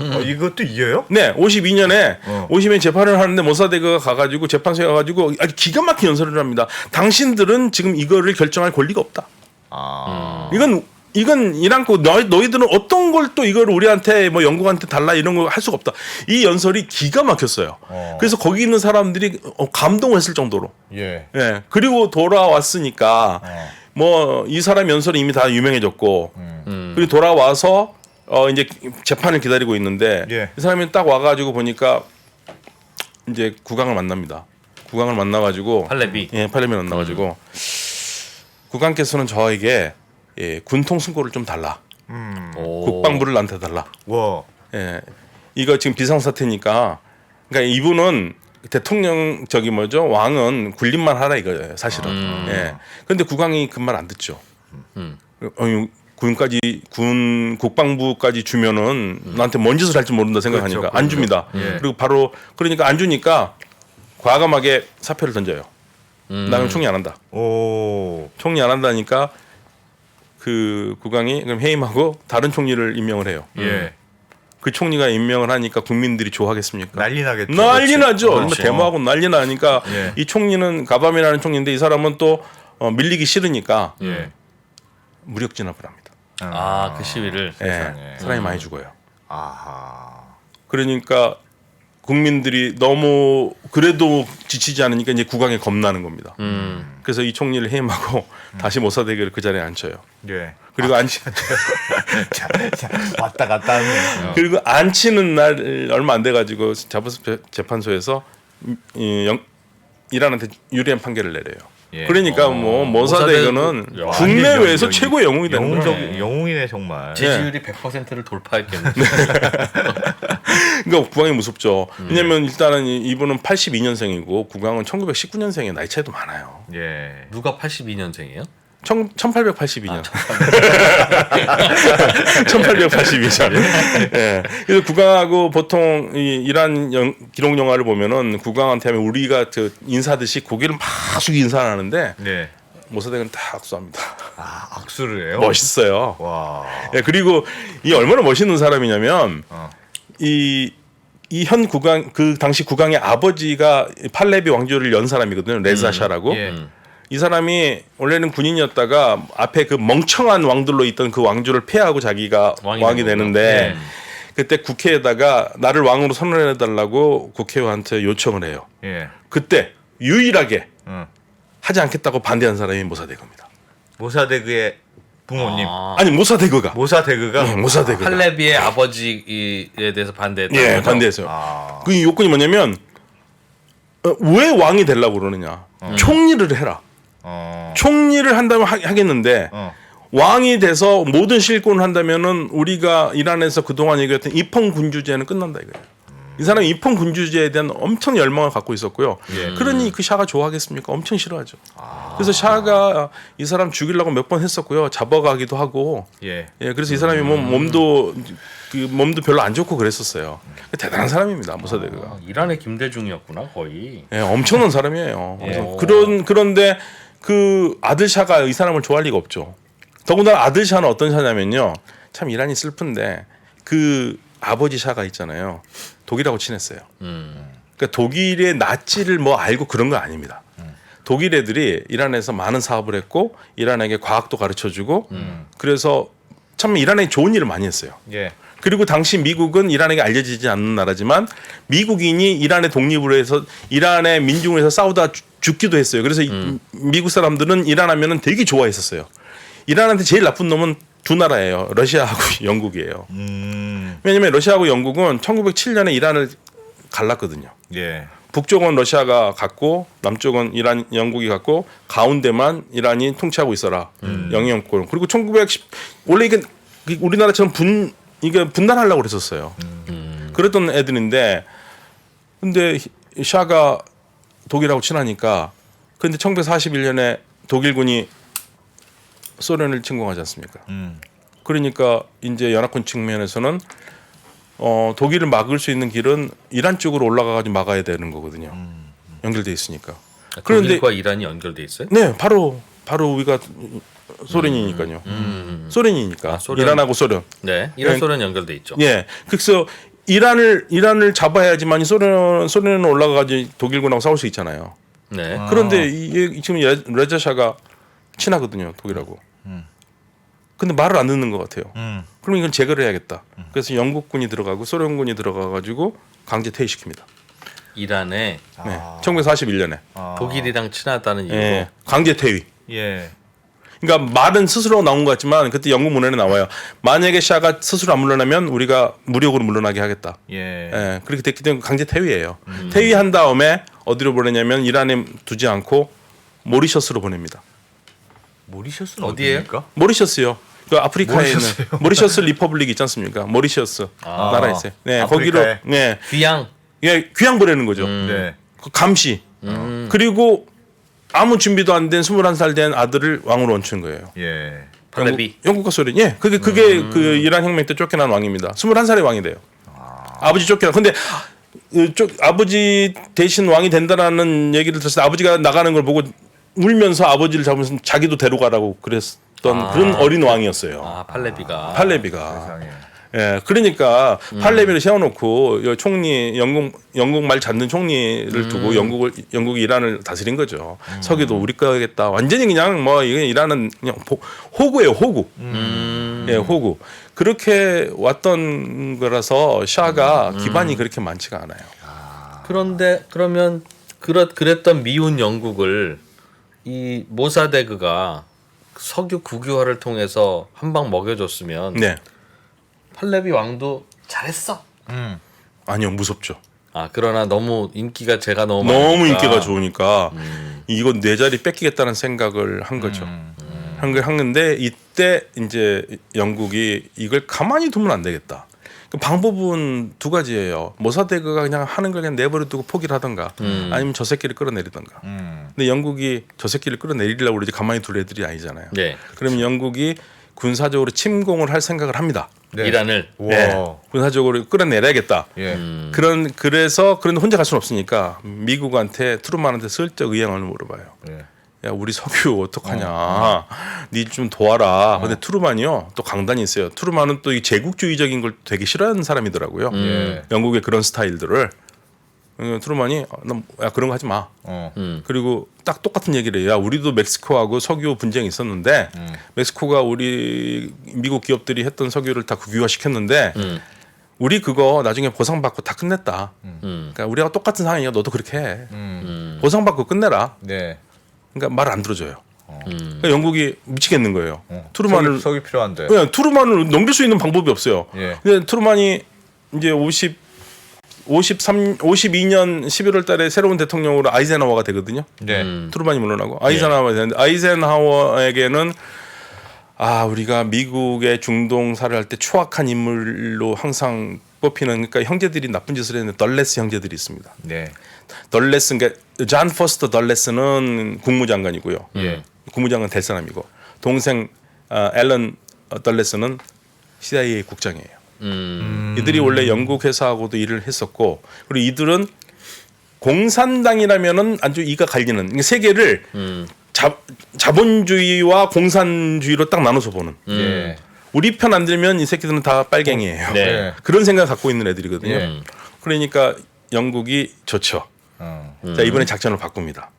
Speaker 2: 이것도 이겨요?
Speaker 3: 네, 52년에 52년 재판을 하는데 모사데그가 가가지고 재판소에 가가지고 아주 기가 막힌 연설을 합니다. 당신들은 지금 이거를 결정할 권리가 없다. 이건 이란 거 너희들은 어떤 걸 또 이걸 우리한테 뭐 영국한테 달라 이런 거 할 수가 없다. 이 연설이 기가 막혔어요. 그래서 거기 있는 사람들이 감동했을 정도로.
Speaker 2: 예.
Speaker 3: 예. 그리고 돌아왔으니까 뭐 이 사람 연설이 이미 다 유명해졌고 그리고 돌아와서 이제 재판을 기다리고 있는데
Speaker 2: 예.
Speaker 3: 이 사람이 딱 와가지고 보니까 이제 국왕을 만납니다. 국왕을 만나가지고
Speaker 1: 팔레비.
Speaker 3: 예, 팔레비 만나가지고 국왕께서는 저에게 군통 승고를 좀 달라. 국방부를 나한테 달라.
Speaker 2: 와.
Speaker 3: 예, 이거 지금 비상사태니까 그러니까 이분은 대통령 왕은 군림만 하라 이거예요 사실은. 예. 그런데 국왕이 그 말 안 듣죠. 군 국방부까지 주면은 나한테 뭔 짓을 할지 모른다 생각하니까
Speaker 2: 그렇죠,
Speaker 3: 안 줍니다.
Speaker 2: 예.
Speaker 3: 그리고 바로 그러니까 안 주니까 과감하게 사표를 던져요. 나는 총리 안 한다.
Speaker 2: 오.
Speaker 3: 총리 안 한다니까 그 국왕이 그럼 해임하고 다른 총리를 임명을 해요.
Speaker 2: 예.
Speaker 3: 그 총리가 임명을 하니까 국민들이 좋아하겠습니까?
Speaker 2: 난리 나겠죠.
Speaker 3: 난리 나죠.
Speaker 2: 그렇지.
Speaker 3: 데모하고 난리 나니까
Speaker 2: 예.
Speaker 3: 이 총리는 가밤이라는 총리인데 이 사람은 또 밀리기 싫으니까
Speaker 2: 예.
Speaker 3: 무력 진압을 합니다.
Speaker 1: 그 시위를.
Speaker 3: 예, 사람이 많이 죽어요.
Speaker 2: 아하.
Speaker 3: 그러니까 국민들이 너무 그래도 지치지 않으니까 이제 국왕에 겁나는 겁니다. 그래서 이 총리를 해임하고 다시 모사데그를 그 자리에 앉혀요.
Speaker 2: 예.
Speaker 3: 그리고
Speaker 2: 자, 왔다 갔다 하네.
Speaker 3: 그리고 앉히는 날 얼마 안 돼 가지고 자부스 재판소에서 이란한테 유리한 판결을 내려요.
Speaker 2: 예.
Speaker 3: 그러니까 뭐 모사데그는
Speaker 1: 모사데그,
Speaker 3: 국내외에서
Speaker 2: 완전
Speaker 3: 최고의 영웅이 되는 거예요.
Speaker 2: 영웅이네 정말.
Speaker 1: 지지율이 100%를 돌파했겠네.
Speaker 3: 그러니까 국왕이 무섭죠. 왜냐면 일단은 이분은 82년생이고 국왕은 1919년생에 나이 차이도 많아요.
Speaker 2: 예.
Speaker 1: 누가 82년생이에요?
Speaker 3: 1882년. 1882년. 예. 그래서 국왕하고 보통 이 이란 기록 영화를 보면은 국왕한테 하면 우리가 그 인사듯이 고개를 막 숙이 인사하는데
Speaker 2: 네.
Speaker 3: 모사데그는 다 악수합니다.
Speaker 2: 아, 악수를 해요?
Speaker 3: 멋있어요.
Speaker 2: 와.
Speaker 3: 예, 그리고 이 얼마나 멋있는 사람이냐면 이 현 국왕 그 당시 국왕의 아버지가 팔레비 왕조를 연 사람이거든요. 레자샤라고.
Speaker 2: 예.
Speaker 3: 이 사람이 원래는 군인이었다가 앞에 그 멍청한 왕들로 있던 그 왕조를 폐하고 자기가 왕이 되는데 그때 국회에다가 나를 왕으로 선언해달라고 국회의원한테 요청을 해요.
Speaker 2: 예.
Speaker 3: 그때 유일하게 하지 않겠다고 반대한 사람이 모사데그입니다.
Speaker 2: 모사데그의 부모님.
Speaker 3: 아니 모사데그가.
Speaker 2: 모사데그가.
Speaker 3: 모사데그가.
Speaker 1: 팔레비의 아버지에 대해서 반대했다.
Speaker 3: 예, 반대했어요. 그 요건이 뭐냐면 왜 왕이 되려고 그러느냐. 총리를 해라. 총리를 한다면 하겠는데 왕이 돼서 모든 실권을 한다면은 우리가 이란에서 그동안 얘기했던 입헌 군주제는 끝난다 이거예요. 이 사람이 입헌 군주제에 대한 엄청 열망을 갖고 있었고요. 그러니 그 샤가 좋아하겠습니까? 엄청 싫어하죠. 그래서 샤가 이 사람 죽이려고 몇 번 했었고요. 잡아가기도 하고.
Speaker 2: 예.
Speaker 3: 그래서 이 사람이 몸도 별로 안 좋고 그랬었어요. 대단한 사람입니다. 모사데그가.
Speaker 1: 이란의 김대중이었구나 거의.
Speaker 3: 예, 엄청난 사람이에요.
Speaker 1: 예.
Speaker 3: 그런데 그 아들 샤가 이 사람을 좋아할 리가 없죠. 더군다나 아들 샤는 어떤 샤냐면요. 참 이란이 슬픈데 그 아버지 샤가 있잖아요. 독일하고 친했어요. 그러니까 독일의 나치를 뭐 알고 그런 거 아닙니다. 독일 애들이 이란에서 많은 사업을 했고 이란에게 과학도 가르쳐주고 그래서 참 이란에 좋은 일을 많이 했어요.
Speaker 2: 예.
Speaker 3: 그리고 당시 미국은 이란에게 알려지지 않는 나라지만 미국인이 이란의 독립을 해서 이란의 민중을 해서 싸우다 죽기도 했어요. 그래서 미국 사람들은 이란 하면은 되게 좋아했었어요. 이란한테 제일 나쁜 놈은 두 나라예요. 러시아하고 영국이에요. 왜냐하면 러시아하고 영국은 1907년에 이란을 갈랐거든요.
Speaker 2: 예.
Speaker 3: 북쪽은 러시아가 갖고 남쪽은 이란, 영국이 갖고 가운데만 이란이 통치하고 있어라. 영향권. 그리고 1910 원래 이게 우리나라처럼 이게 분단하려고 그랬었어요. 그랬던 애들인데 근데 샤가 독일하고 친하니까 근데 1941년에 독일군이 소련을 침공하지 않습니까? 그러니까 이제 연합군 측면에서는 독일을 막을 수 있는 길은 이란 쪽으로 올라가가지고 막아야 되는 거거든요. 연결돼 있으니까.
Speaker 1: 독일과 이란이 연결돼 있어요?
Speaker 3: 네, 바로 우리가 소련이니까요. 소련이니까
Speaker 1: 소련.
Speaker 3: 이란하고 소련.
Speaker 1: 네, 이란
Speaker 3: 네.
Speaker 1: 소련 연결돼 있죠.
Speaker 3: 예, 그래서 이란을 잡아야지만 소련은 올라가가지고 독일군하고 싸울 수 있잖아요.
Speaker 1: 네.
Speaker 3: 그런데 지금 레자샤가 친하거든요, 독일하고. 근데 말을 안 듣는 것 같아요. 그럼 이건 제거를 해야겠다. 그래서 영국군이 들어가고 소련군이 들어가가지고 강제 퇴위시킵니다.
Speaker 1: 이란에
Speaker 3: 네, 1941년에
Speaker 1: 독일이랑 친하다는 이유로
Speaker 3: 예, 강제 퇴위.
Speaker 2: 예.
Speaker 3: 그러니까 말은 스스로 나온 것 같지만 그때 영국 문헌에 나와요. 만약에 샤가 스스로 안 물러나면 우리가 무력으로 물러나게 하겠다.
Speaker 2: 예.
Speaker 3: 예, 그렇게 됐기 때문에 강제 퇴위예요. 퇴위한 다음에 어디로 보내냐면 이란에 두지 않고 모리셔스로 보냅니다.
Speaker 2: 모리셔스는
Speaker 1: 어디예요?
Speaker 2: 어디입니까?
Speaker 3: 모리셔스요. 그 아프리카에 있는
Speaker 2: 모리셔스요?
Speaker 3: 모리셔스 리퍼블릭 있지 않습니까? 모리셔스 나라 있어요. 네,
Speaker 2: 아프리카에?
Speaker 3: 거기로 네,
Speaker 1: 귀양.
Speaker 3: 예, 귀양 보내는 거죠.
Speaker 2: 네.
Speaker 3: 그 감시. 그리고 아무 준비도 안 된 21살 된 아들을 왕으로 얹힌 거예요.
Speaker 2: 예.
Speaker 1: 팔레비.
Speaker 3: 영국과 소련. 예. 그게 그 이란 혁명 때 쫓겨난 왕입니다. 21살의 왕이 돼요. 아버지 쫓겨나. 근데 아버지 대신 왕이 된다라는 얘기를 들었을 때 아버지가 나가는 걸 보고 울면서 아버지를 잡으면서 자기도 데려가라고 그랬던 그런 어린 왕이었어요.
Speaker 1: 아, 팔레비가.
Speaker 3: 팔레비가.
Speaker 2: 세상에.
Speaker 3: 예. 그러니까 팔레비를 세워놓고 총리 영국 말 잡는 총리를 두고 영국이 이란을 다스린 거죠. 서기도 우리 거겠다. 완전히 그냥 뭐 이게 이란은 그냥 호구예요, 호구. 예, 호구. 그렇게 왔던 거라서 샤가 기반이 그렇게 많지가 않아요.
Speaker 1: 그런데 그러면 그랬던 미운 영국을 이 모사데그가 석유 국유화를 통해서 한 방 먹여줬으면
Speaker 3: 네.
Speaker 1: 팔레비 왕도 잘했어.
Speaker 3: 아니요, 무섭죠.
Speaker 1: 아, 그러나 너무 인기가 제가 너무
Speaker 3: 너무
Speaker 1: 많으니까.
Speaker 3: 인기가 좋으니까 이건 내 자리 뺏기겠다는 생각을 한 거죠. 한 건데 이때 이제 영국이 이걸 가만히 두면 안 되겠다. 그 방법은 두 가지예요. 모사데그가 그냥 하는 걸 그냥 내버려두고 포기를 하던가 아니면 저 새끼를 끌어내리던가. 근데 영국이 저 새끼를 끌어내리려고 그러지 가만히 둘 애들이 아니잖아요.
Speaker 1: 네.
Speaker 3: 그러면 영국이 군사적으로 침공을 할 생각을 합니다.
Speaker 2: 네.
Speaker 1: 이란을.
Speaker 2: 우와.
Speaker 3: 네. 군사적으로 끌어내려야겠다.
Speaker 2: 예.
Speaker 3: 그래서 그런데 혼자 갈 수는 없으니까 미국한테 트루만한테 슬쩍 의향을 물어봐요.
Speaker 2: 예.
Speaker 3: 야, 우리 석유 어떡하냐. 니 좀 도와라. 근데 트루만이요. 또 강단이 있어요. 트루만은 또 이 제국주의적인 걸 되게 싫어하는 사람이더라고요.
Speaker 2: 예.
Speaker 3: 영국의 그런 스타일들을. 트루만이 야, 그런 거 하지 마. 그리고 딱 똑같은 얘기를 해요. 야, 우리도 멕시코하고 석유 분쟁이 있었는데 멕시코가 우리 미국 기업들이 했던 석유를 다 국유화 시켰는데 우리 그거 나중에 보상받고 다 끝냈다. 그러니까 우리가 똑같은 상황이야. 너도 그렇게 해. 보상받고 끝내라.
Speaker 2: 네.
Speaker 3: 그러니까 말 안 들어줘요. 그러니까 영국이 미치겠는 거예요. 트루만을
Speaker 2: 석유 필요한데.
Speaker 3: 그냥 트루만을 넘길 수 있는 방법이 없어요.
Speaker 2: 예.
Speaker 3: 근데 트루만이 이제 52년 11월 달에 새로운 대통령으로 아이젠하워가 되거든요.
Speaker 2: 네.
Speaker 3: 트루만이 물러나고 아이젠하워가 되는데 아이젠하워에게는 우리가 미국의 중동사를 할 때 추악한 인물로 항상 뽑히는 그러니까 형제들이 나쁜 짓을 했는데 덜레스 형제들이 있습니다.
Speaker 2: 네.
Speaker 3: 덜레스 그러니까 존 포스터 덜레스는 국무장관이고요.
Speaker 2: 예.
Speaker 3: 국무장관 될 사람이고 동생 앨런 덜레스는 CIA 국장이에요. 이들이 원래 영국 회사하고도 일을 했었고 그리고 이들은 공산당이라면은 아주 이가 갈리는 세계를 자본주의와 공산주의로 딱 나눠서 보는.
Speaker 2: 예.
Speaker 3: 우리 편 안 들면 이 새끼들은 다 빨갱이에요.
Speaker 1: 네.
Speaker 3: 그런 생각 갖고 있는 애들이거든요.
Speaker 2: 예.
Speaker 3: 그러니까 영국이 좋죠. 자 이번에 작전을 바꿉니다.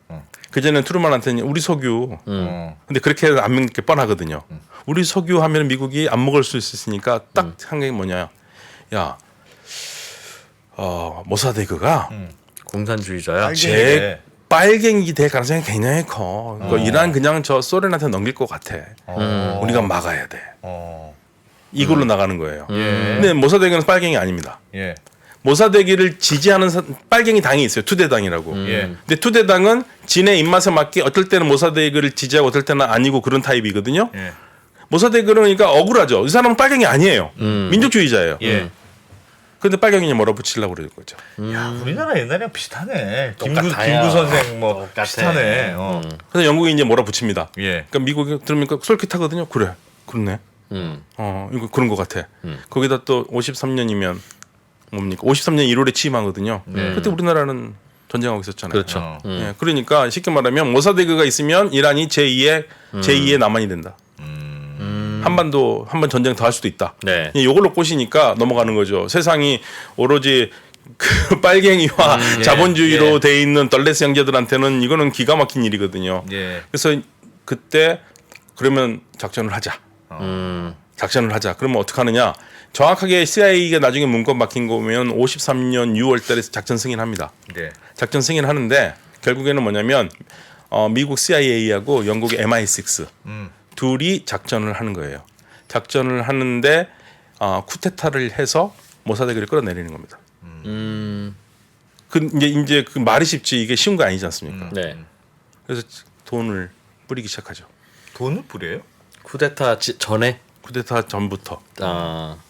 Speaker 3: 그전에는 트루만한테는 우리 석유. 근데 그렇게 안 믿는 게 뻔하거든요. 우리 석유 하면 미국이 안 먹을 수 있으니까 딱 생각이 뭐냐. 야, 모사데그가
Speaker 1: 공산주의자야.
Speaker 3: 제 빨갱이 될 가능성이 굉장히 커. 이란 그냥 저 소련한테 넘길 것 같아. 우리가 막아야 돼. 이걸로 나가는 거예요.
Speaker 2: 예.
Speaker 3: 근데 모사데그는 빨갱이 아닙니다.
Speaker 2: 예.
Speaker 3: 모사대기를 지지하는 빨갱이 당이 있어요. 투대당이라고.
Speaker 2: 예.
Speaker 3: 근데 투대당은 진의 입맛에 맞게 어떨 때는 모사대기를 지지하고 어떨 때는 아니고 그런 타입이거든요.
Speaker 2: 예.
Speaker 3: 모사대기는 그러니까 억울하죠. 이 사람은 빨갱이 아니에요. 민족주의자예요.
Speaker 2: 예.
Speaker 3: 근데 빨갱이냐 뭐라 붙이려고 그러는 거죠.
Speaker 2: 야, 우리나라 옛날이랑 비슷하네.
Speaker 1: 똑같아요.
Speaker 2: 김구 선생 뭐
Speaker 1: 똑같아.
Speaker 2: 비슷하네.
Speaker 3: 그래서 영국이 이제 뭐라 붙입니다.
Speaker 2: 예.
Speaker 3: 그러니까 미국이 들으니까 솔깃하거든요. 그래, 그렇네. 이거 그런 것 같아. 거기다 또 53년이면 뭡니까? 53년 1월에 취임하거든요. 그때 우리나라는 전쟁하고 있었잖아요.
Speaker 1: 그렇죠.
Speaker 3: 예, 그러니까 쉽게 말하면 모사데그가 있으면 이란이 제2의 남한이 된다. 한번 전쟁 더 할 수도 있다.
Speaker 1: 네.
Speaker 3: 이걸로 꼬시니까 넘어가는 거죠. 세상이 오로지 그 빨갱이와
Speaker 2: 예,
Speaker 3: 자본주의로
Speaker 2: 예.
Speaker 3: 돼 있는 덜레스 형제들한테는 이거는 기가 막힌 일이거든요.
Speaker 2: 예.
Speaker 3: 그래서 그때 그러면 작전을 하자. 작전을 하자. 그러면 어떻게 하느냐? 정확하게 CIA가 나중에 문건 막힌 거 보면 53년 6월 달에 작전 승인합니다.
Speaker 2: 네.
Speaker 3: 작전 승인하는데 결국에는 뭐냐면 미국 CIA하고 영국의 MI6 둘이 작전을 하는 거예요. 작전을 하는데 쿠데타를 해서 모사데기를 끌어내리는 겁니다. 이제 그 말이 쉽지 이게 쉬운 거 아니지 않습니까?
Speaker 1: 네.
Speaker 3: 그래서 돈을 뿌리기 시작하죠.
Speaker 2: 돈을 뿌려요?
Speaker 1: 쿠데타 전에
Speaker 3: 쿠데타 전부터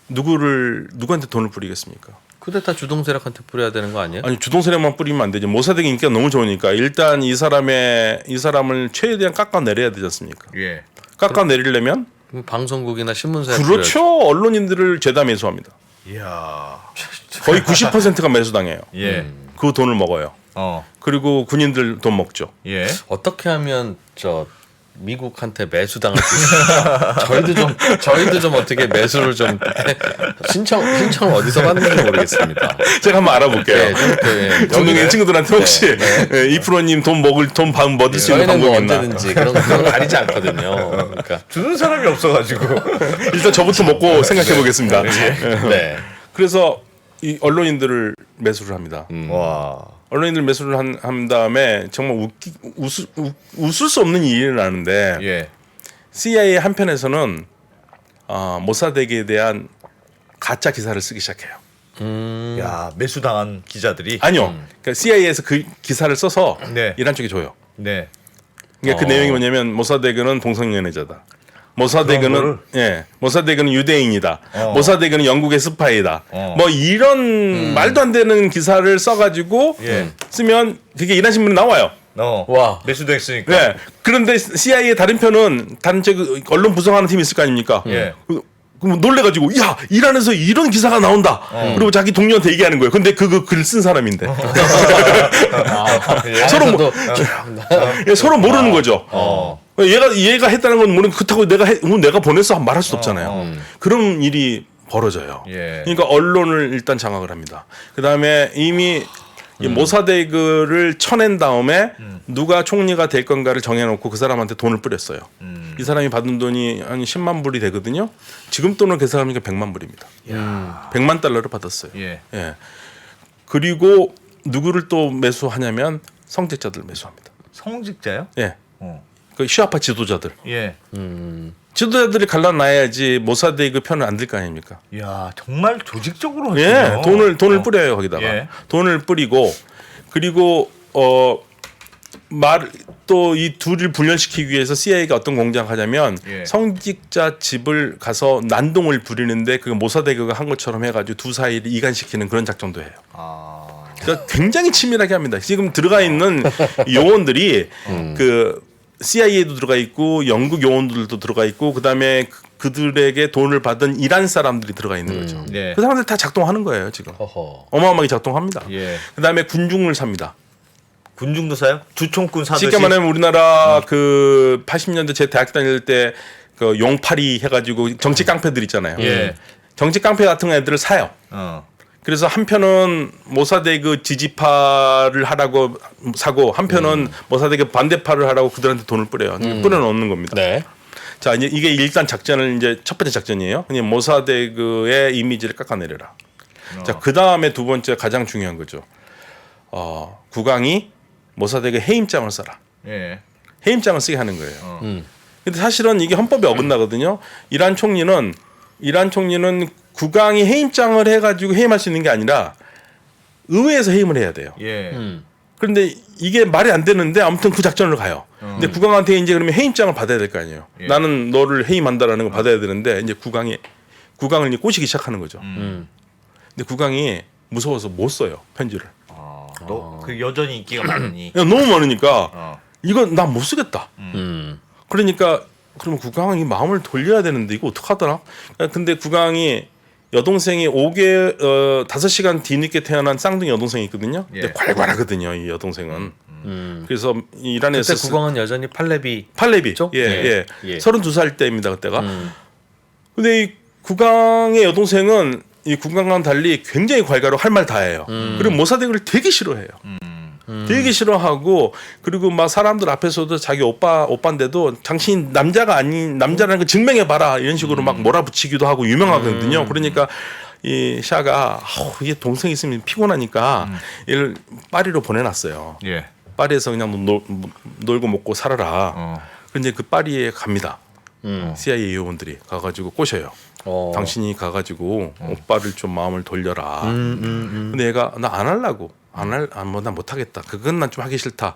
Speaker 3: 누구한테 돈을 뿌리겠습니까?
Speaker 1: 쿠데타 주동 세력한테 뿌려야 되는 거 아니에요?
Speaker 3: 아니 주동 세력만 뿌리면 안 되죠. 모사데기 인기가 너무 좋으니까 일단 이 사람을 최대한 깎아내려야 되지 않습니까?
Speaker 2: 예.
Speaker 3: 깎아내리려면
Speaker 1: 그럼 방송국이나 신문사에
Speaker 3: 그렇죠. 언론인들을 죄다 매수합니다.
Speaker 2: 이야.
Speaker 3: 거의 90%가 매수당해요.
Speaker 2: 예.
Speaker 3: 그 돈을 먹어요. 그리고 군인들 돈 먹죠.
Speaker 2: 예.
Speaker 1: 어떻게 하면 미국한테 매수당할 수 있어요? 저희도 좀 어떻게 매수를 좀 신청을 어디서 받는지 모르겠습니다.
Speaker 3: 제가 한번 알아볼게요.
Speaker 1: 네,
Speaker 3: 전국의 친구들한테 혹시 이프로님 돈 얻을 수 있는
Speaker 1: 저희는 뭐
Speaker 3: 방법이 있나?
Speaker 1: 언제든지 그런 거 가리지 않거든요. 그러니까
Speaker 2: 주는 사람이 없어가지고.
Speaker 3: 일단 저부터 먹고 생각해 보겠습니다.
Speaker 1: 네.
Speaker 3: 그래서 이 언론인들을 매수를 합니다.
Speaker 2: 와.
Speaker 3: 언론인들 매수를 한 다음에 정말 웃을 수 없는 일이 일어나는데
Speaker 2: 예.
Speaker 3: CIA 한편에서는 모사데기에 대한 가짜 기사를 쓰기 시작해요.
Speaker 2: 야, 매수당한 기자들이.
Speaker 3: 아니요. 그러니까 CIA에서 그 기사를 써서
Speaker 2: 네.
Speaker 3: 이란 쪽에 줘요.
Speaker 2: 네.
Speaker 3: 그러니까 그 내용이 뭐냐면 모사데그는 동성연애자다. 모사데그는 유대인이다. 모사데그는 영국의 스파이다. 뭐 이런 말도 안 되는 기사를 써가지고
Speaker 2: 예.
Speaker 3: 쓰면 그게 이란 신문에 나와요.
Speaker 2: 와. 매수됐으니까.
Speaker 3: 네. 그런데 CIA의 다른 편은 다른 언론 부성하는 팀이 있을 거 아닙니까?
Speaker 2: 예.
Speaker 3: 그럼 놀래가지고 야 이란에서 이런 기사가 나온다. 그리고 자기 동료한테 얘기하는 거예요. 근데 그 글 쓴 사람인데 서로 모르는 거죠. 얘가 했다는 건 모르는 그렇다고 내가 보냈어 말할 수 없잖아요. 그런 일이 벌어져요.
Speaker 2: 예.
Speaker 3: 그러니까 언론을 일단 장악을 합니다. 그 다음에 이미 이 모사데그를 쳐낸 다음에 누가 총리가 될 건가를 정해놓고 그 사람한테 돈을 뿌렸어요. 이 사람이 받은 돈이 한 10만 불이 되거든요. 지금 돈을 계산하니까 100만 불입니다. 100만 달러를 받았어요.
Speaker 2: 예.
Speaker 3: 예. 그리고 누구를 또 매수하냐면 성직자들 매수합니다.
Speaker 2: 성직자요?
Speaker 3: 예. 그 시아파 지도자들.
Speaker 2: 예.
Speaker 3: 지도자들이 갈라놔야지 모사데그 편을 안 들 거 아닙니까?
Speaker 2: 야, 정말 조직적으로
Speaker 3: 예,
Speaker 2: 했군요.
Speaker 3: 돈을 뿌려요 거기다가.
Speaker 2: 예.
Speaker 3: 돈을 뿌리고 그리고 또 이 둘을 분열시키기 위해서 CIA가 어떤 공작을 하냐면
Speaker 2: 예.
Speaker 3: 성직자 집을 가서 난동을 부리는데 그 모사데그가 한 것처럼 해가지고 두 사이를 이간시키는 그런 작전도 해요. 그러니까 굉장히 치밀하게 합니다. 지금 들어가 있는 요원들이 그 CIA도 들어가 있고 영국 요원들도 들어가 있고 그다음에 그들에게 돈을 받은 이란 사람들이 들어가 있는 거죠.
Speaker 2: 네.
Speaker 3: 그 사람들 다 작동하는 거예요 지금.
Speaker 1: 허허.
Speaker 3: 어마어마하게 작동합니다.
Speaker 2: 예.
Speaker 3: 그다음에 군중을 삽니다.
Speaker 2: 군중도 사요? 주총꾼 사듯이.
Speaker 3: 쉽게 말하면 우리나라 그 80년대 제 대학 다닐 때 그 용팔이 해가지고 정치 깡패들 있잖아요.
Speaker 2: 예.
Speaker 3: 정치 깡패 같은 애들을 사요. 그래서 한편은 모사데그 지지파를 하라고 사고 한편은 모사데그 반대파를 하라고 그들한테 돈을 뿌려요. 뿌려놓는 겁니다.
Speaker 1: 네.
Speaker 3: 자 이제 이게 일단 작전을 이제 첫 번째 작전이에요. 그냥 모사데그의 이미지를 깎아내려라. 자 그 다음에 두 번째 가장 중요한 거죠. 국왕이 모사데그 해임장을 써라.
Speaker 2: 예.
Speaker 3: 해임장을 쓰게 하는 거예요. 근데 사실은 이게 헌법에 어긋나거든요. 이란 총리는 국왕이 해임장을 해가지고 해임할 수 있는 게 아니라 의회에서 해임을 해야 돼요.
Speaker 2: 예.
Speaker 3: 그런데 이게 말이 안 되는데 아무튼 그 작전을 가요. 근데 국왕한테 이제 그러면 해임장을 받아야 될 거 아니에요.
Speaker 2: 예.
Speaker 3: 나는 너를 해임한다라는 걸 받아야 되는데 이제 국왕을 이제 꼬시기 시작하는 거죠. 근데 국왕이 무서워서 못 써요 편지를.
Speaker 2: 너 그 여전히 인기가 많으니.
Speaker 3: 너무 많으니까
Speaker 2: 어.
Speaker 3: 이건 난 못 쓰겠다.
Speaker 1: 음.
Speaker 3: 그러니까 그러면 국왕이 마음을 돌려야 되는데 이거 어떡하더라? 근데 국왕이 여동생이 5시간 뒤늦게 태어난 쌍둥이 여동생이 있거든요. 근데
Speaker 2: 예.
Speaker 3: 괄괄하거든요, 이 여동생은. 그래서 이란에서
Speaker 1: 그때 국왕은 여전히 팔레비.
Speaker 3: 팔레비.
Speaker 1: 죠?
Speaker 3: 예, 예.
Speaker 1: 예.
Speaker 3: 32살 때입니다, 그때가. 근데 이 국왕의 여동생은 이 국왕과는 달리 굉장히 괄괄하고 할 말 다 해요. 그리고 모사덱을 되게 싫어해요. 되게 싫어하고 그리고 막 사람들 앞에서도 자기 오빠인데도 당신 남자가 아닌 남자라는 걸 증명해 봐라 이런 식으로 막 몰아붙이기도 하고 유명하거든요. 그러니까 이 샤가 이게 동생 있으면 피곤하니까 얘를 파리로 보내놨어요.
Speaker 2: 예.
Speaker 3: 파리에서 그냥 놀고 먹고 살아라. 근데 그 파리에 갑니다. CIA 요원들이 가가지고 꼬셔요. 당신이 가가지고 오빠를 좀 마음을 돌려라. 근데 얘가 나 안 하려고. 나 못하겠다. 그건 난 좀 하기 싫다.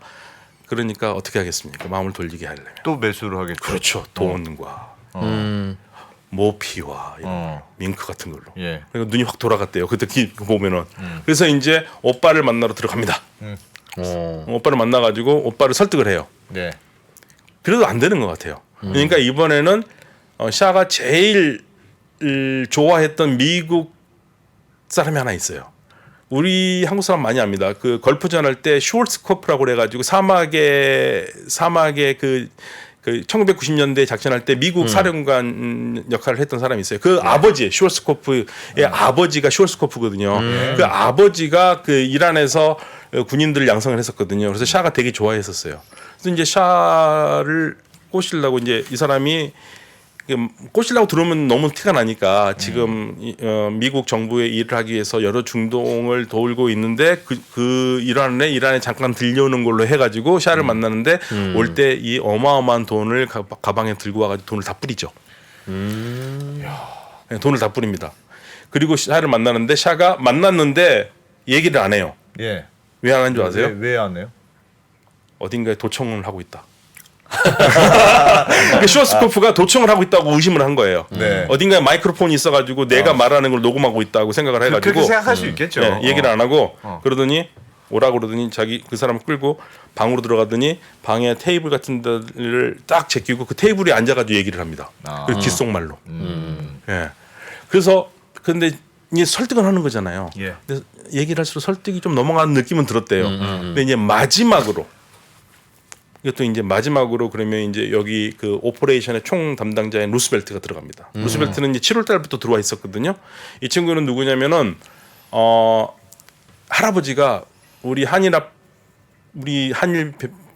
Speaker 3: 그러니까 어떻게 하겠습니까? 마음을 돌리게 하려면.
Speaker 2: 또 매수를 하겠죠.
Speaker 3: 그렇죠. 돈과 모피와 이런 밍크 같은 걸로.
Speaker 2: 예.
Speaker 3: 그러니까 눈이 확 돌아갔대요. 그때 보면은. 그래서 이제 오빠를 만나러 들어갑니다. 오빠를 만나가지고 오빠를 설득을 해요.
Speaker 2: 네.
Speaker 3: 그래도 안 되는 것 같아요. 그러니까 이번에는 샤가 제일 좋아했던 미국 사람이 하나 있어요. 우리 한국 사람 많이 압니다. 그 걸프전 할 때 슈월츠코프라고 그래가지고 사막에 그 1990년대 작전할 때 미국 사령관 역할을 했던 사람이 있어요. 그 아버지 슈월츠코프의 아버지가 슈월츠코프거든요. 그 아버지가 그 이란에서 군인들 양성을 했었거든요. 그래서 샤가 되게 좋아했었어요. 그래서 이제 샤를 꼬시려고 이제 이 사람이 꼬시려고 들어오면 너무 티가 나니까 지금 미국 정부에 일을 하기 위해서 여러 중동을 돌고 있는데 그 이란에 잠깐 들려오는 걸로 해가지고 샤를 만나는데 올 때 이 어마어마한 돈을 가방에 들고 와가지고 돈을 다 뿌리죠. 돈을 다 뿌립니다. 그리고 샤를 만나는데 샤가 만났는데 얘기를 안 해요.
Speaker 2: 예.
Speaker 3: 왜 안 하는 줄 아세요?
Speaker 2: 왜 안 해요?
Speaker 3: 어딘가에 도청을 하고 있다. 그러니까 슈워스코프가 도청을 하고 있다고 의심을 한 거예요.
Speaker 2: 네.
Speaker 3: 어딘가에 마이크로폰이 있어가지고 내가 말하는 걸 녹음하고 있다고 생각을 해가지고
Speaker 2: 그렇게 생각할 수 있겠죠.
Speaker 3: 네, 얘기를 안 하고 그러더니 오라고 그러더니 자기 그 사람을 끌고 방으로 들어가더니 방에 테이블 같은 데를 딱 제끼고 그 테이블에 앉아가지고 얘기를 합니다. 그리고 귓속말로. 예. 그래서 근데 이제 설득을 하는 거잖아요.
Speaker 2: 예.
Speaker 3: 근데 얘기를 할수록 설득이 좀 넘어가는 느낌은 들었대요. 근데 이제 마지막으로 이것도 이제 마지막으로 그러면 이제 여기 그 오퍼레이션의 총 담당자인 루스벨트가 들어갑니다. 루스벨트는 이제 7월 달부터 들어와 있었거든요. 이 친구는 누구냐면은 할아버지가 우리 한일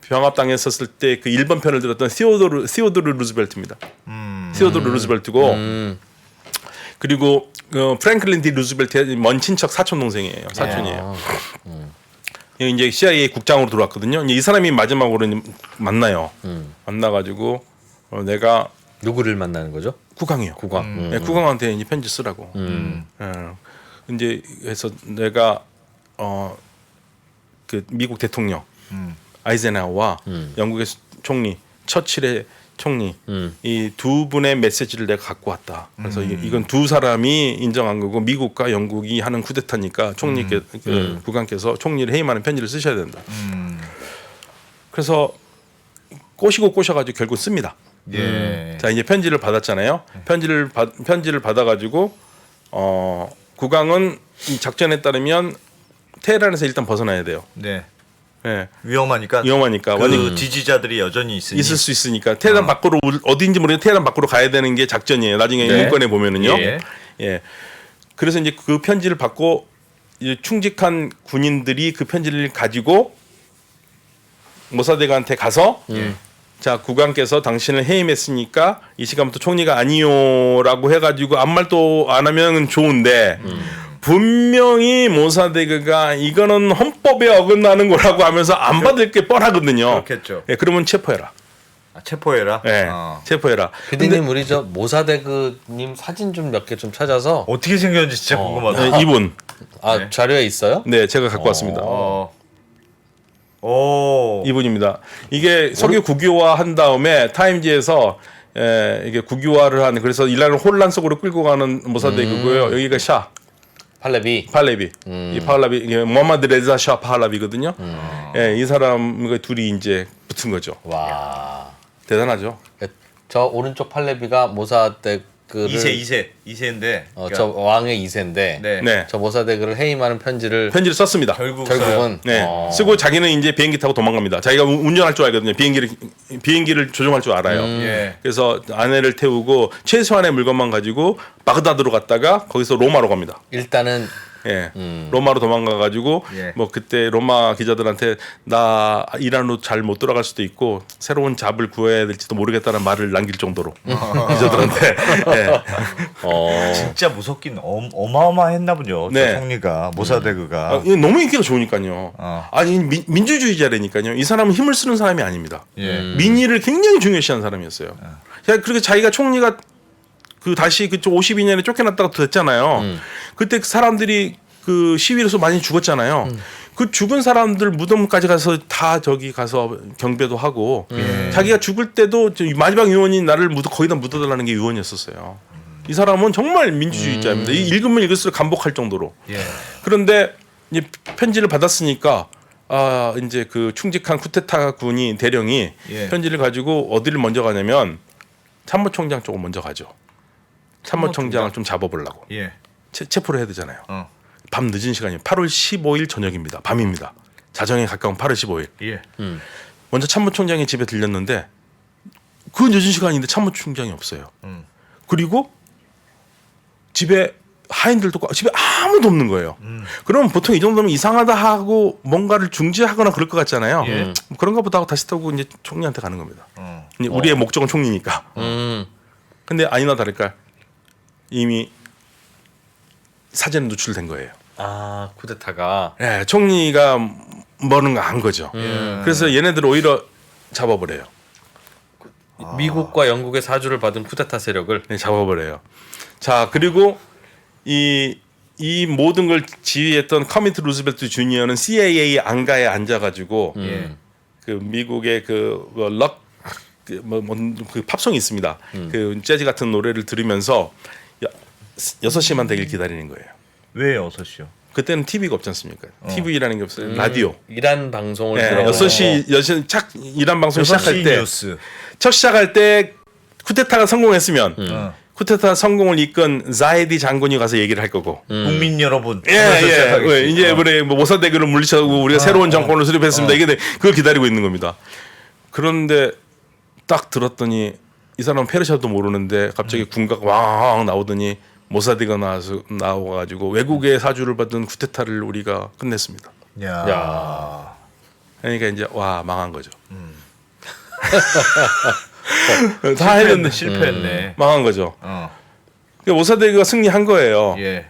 Speaker 3: 병합당에 있었을 때 그 1번 편을 들었던 시오도르 루스벨트입니다. 시오도르 루스벨트고 그리고 프랭클린 디 루스벨트의 먼 친척 사촌 동생이에요. 사촌이에요. 이제 CIA 국장으로 들어왔거든요. 이제 이 사람이 마지막으로 만나요. 만나가지고 내가
Speaker 1: 누구를 만나는 거죠?
Speaker 3: 국왕이요.
Speaker 1: 국왕.
Speaker 3: 네, 국왕한테 이제 편지 쓰라고. 이제 해서 내가 그 미국 대통령 아이젠하워와 영국의 총리 처칠의 총리 이 두 분의 메시지를 내가 갖고 왔다. 그래서 이건 두 사람이 인정한 거고 미국과 영국이 하는 쿠데타니까 총리께 국왕께서 총리를 해임하는 편지를 쓰셔야 된다. 그래서 꼬셔가지고 결국 씁니다.
Speaker 2: 예.
Speaker 3: 자 이제 편지를 받았잖아요. 편지를 받아가지고 국왕은 이 작전에 따르면 테헤란에서 일단 벗어나야 돼요.
Speaker 2: 네.
Speaker 3: 예.
Speaker 2: 위험하니까
Speaker 3: 완전
Speaker 2: 지지자들이 여전히 있으니
Speaker 3: 있을 수 있으니까 테헤란 밖으로 어디인지 모르겠는데 테헤란 밖으로 가야 되는 게 작전이에요. 나중에
Speaker 2: 네.
Speaker 3: 문건에 보면은요.
Speaker 2: 예.
Speaker 3: 예. 그래서 이제 그 편지를 받고 이제 충직한 군인들이 그 편지를 가지고 모사덱한테 가서 자 국왕께서 당신을 해임했으니까 이 시간부터 총리가 아니요라고 해가지고 아무 말도 안 하면 좋은데 분명히 모사데그가 이거는 헌법에 어긋나는 거라고 하면서 안 받을 게 뻔하거든요.
Speaker 2: 그렇겠죠.
Speaker 3: 예, 그러면 체포해라.
Speaker 2: 체포해라.
Speaker 3: 예, 체포해라.
Speaker 1: 피디님 우리 저 모사데그님 사진 좀 몇 개 좀 찾아서
Speaker 2: 어떻게 생겼는지 진짜 궁금하다.
Speaker 3: 이분
Speaker 1: 아
Speaker 2: 네.
Speaker 1: 자료에 있어요?
Speaker 3: 네, 제가 갖고 왔습니다.
Speaker 2: 오.
Speaker 3: 이분입니다. 이게 석유 국유화 한 다음에 타임지에서 이게 국유화를 하는 그래서 이란을 혼란 속으로 끌고 가는 모사데그고요. 여기가 샤
Speaker 1: 팔레비.
Speaker 3: 팔레비. 이 팔레비 이게 모하마드 레자 샤 팔레비거든요. 이 사람 둘이 이제 붙은 거죠.
Speaker 1: 와.
Speaker 3: 대단하죠.
Speaker 1: 저 오른쪽 팔레비가 모사데그를
Speaker 2: 2세인데
Speaker 1: 저 왕의 2세인데
Speaker 2: 네.
Speaker 3: 네.
Speaker 1: 저 모사데그를 해임하는 편지를
Speaker 3: 썼습니다.
Speaker 1: 결국은
Speaker 3: 네. 쓰고 자기는 이제 비행기 타고 도망갑니다. 자기가 운전할 줄 알거든요. 비행기를 조종할 줄 알아요.
Speaker 2: 예.
Speaker 3: 그래서 아내를 태우고 최소한의 물건만 가지고 바그다드로 갔다가 거기서 로마로 갑니다.
Speaker 1: 일단은
Speaker 3: 예. 로마로 도망가가지고
Speaker 2: 예.
Speaker 3: 뭐 그때 로마 기자들한테 나 이란으로 잘 못 돌아갈 수도 있고 새로운 잡을 구해야 될지도 모르겠다는 말을 남길 정도로 기자들한테. 예.
Speaker 2: 진짜 무섭긴 어마어마했나 보죠.
Speaker 3: 네.
Speaker 2: 저 총리가 모사데그가.
Speaker 3: 이게 너무 인기가 좋으니까요.
Speaker 2: 어.
Speaker 3: 아니 민주주의자라니까요. 이 사람은 힘을 쓰는 사람이 아닙니다.
Speaker 2: 예.
Speaker 3: 민의를 굉장히 중요시하는 사람이었어요. 그렇게 자기가 총리가 그 다시 그쪽 52년에 쫓겨났다가 됐잖아요. 그때 사람들이 그 시위로서 많이 죽었잖아요. 그 죽은 사람들 무덤까지 가서 다 저기 가서 경배도 하고 자기가 죽을 때도 마지막 유언이 나를 거기다 묻어달라는 게 유언이었었어요. 이 사람은 정말 민주주의자입니다. 읽으면 읽을수록 감복할 정도로.
Speaker 2: 예.
Speaker 3: 그런데 이제 편지를 받았으니까 이제 그 충직한 쿠데타 군이 대령이
Speaker 2: 예.
Speaker 3: 편지를 가지고 어디를 먼저 가냐면 참모총장 쪽을 먼저 가죠. 참모총장을 좀 잡아보려고.
Speaker 2: 예.
Speaker 3: 체포를 해야 되잖아요.
Speaker 2: 어.
Speaker 3: 밤 늦은 시간이에요. 8월 15일 저녁입니다. 밤입니다. 자정에 가까운 8월 15일.
Speaker 2: 예.
Speaker 3: 먼저 참모총장의 집에 들렸는데 그 늦은 시간인데 참모총장이 없어요. 그리고 집에 하인들도 없고 집에 아무도 없는 거예요. 그러면 보통 이 정도면 이상하다 하고 뭔가를 중지하거나 그럴 것 같잖아요.
Speaker 2: 예.
Speaker 3: 그런가 보다 하고 다시 타고 이제 총리한테 가는 겁니다.
Speaker 2: 어.
Speaker 3: 이제 우리의 목적은 총리니까. 근데 아니나 다를까 이미 사전에 노출된 거예요.
Speaker 1: 아 쿠데타가
Speaker 3: 예, 총리가 뭐는 거 안 거죠. 그래서 얘네들 오히려 잡아버려요.
Speaker 1: 미국과 영국의 사주를 받은 쿠데타 세력을
Speaker 3: 네, 잡아버려요. 자, 그리고 이 모든 걸 지휘했던 커미트 루즈벨트 주니어는 CIA 안가에 앉아가지고 그 미국의 그 팝송이 있습니다. 그 재즈 같은 노래를 들으면서 6시만 되길 기다리는 거예요.
Speaker 2: 왜 6시요?
Speaker 3: 그때는 TV가 없지 않습니까? TV라는 게 없어요. 라디오.
Speaker 1: 이란 방송을
Speaker 3: 네,
Speaker 1: 들어
Speaker 3: 6시 착 이란 방송 시작할 때
Speaker 2: 뉴스.
Speaker 3: 첫 시작할 때 쿠데타가 성공했으면 쿠데타 성공을 이끈 자헤디 장군이 가서 얘기를 할 거고.
Speaker 2: 국민 여러분.
Speaker 3: 예. 이제 우리 뭐 모사데그를 물리쳐고 우리가 새로운 정권을 수립했습니다. 이게 그걸 기다리고 있는 겁니다. 그런데 딱 들었더니 이 사람은 페르시아도 모르는데 갑자기 군가가 왕 나오더니 모사데가 나와가지고 외국의 사주를 받은 쿠데타를 우리가 끝냈습니다.
Speaker 2: 야.
Speaker 3: 그러니까 이제 와 망한 거죠. 다 했는데
Speaker 2: 실패했네.
Speaker 3: 망한 거죠.
Speaker 2: 어.
Speaker 3: 그러니까 모사데그가 승리한 거예요.
Speaker 2: 예.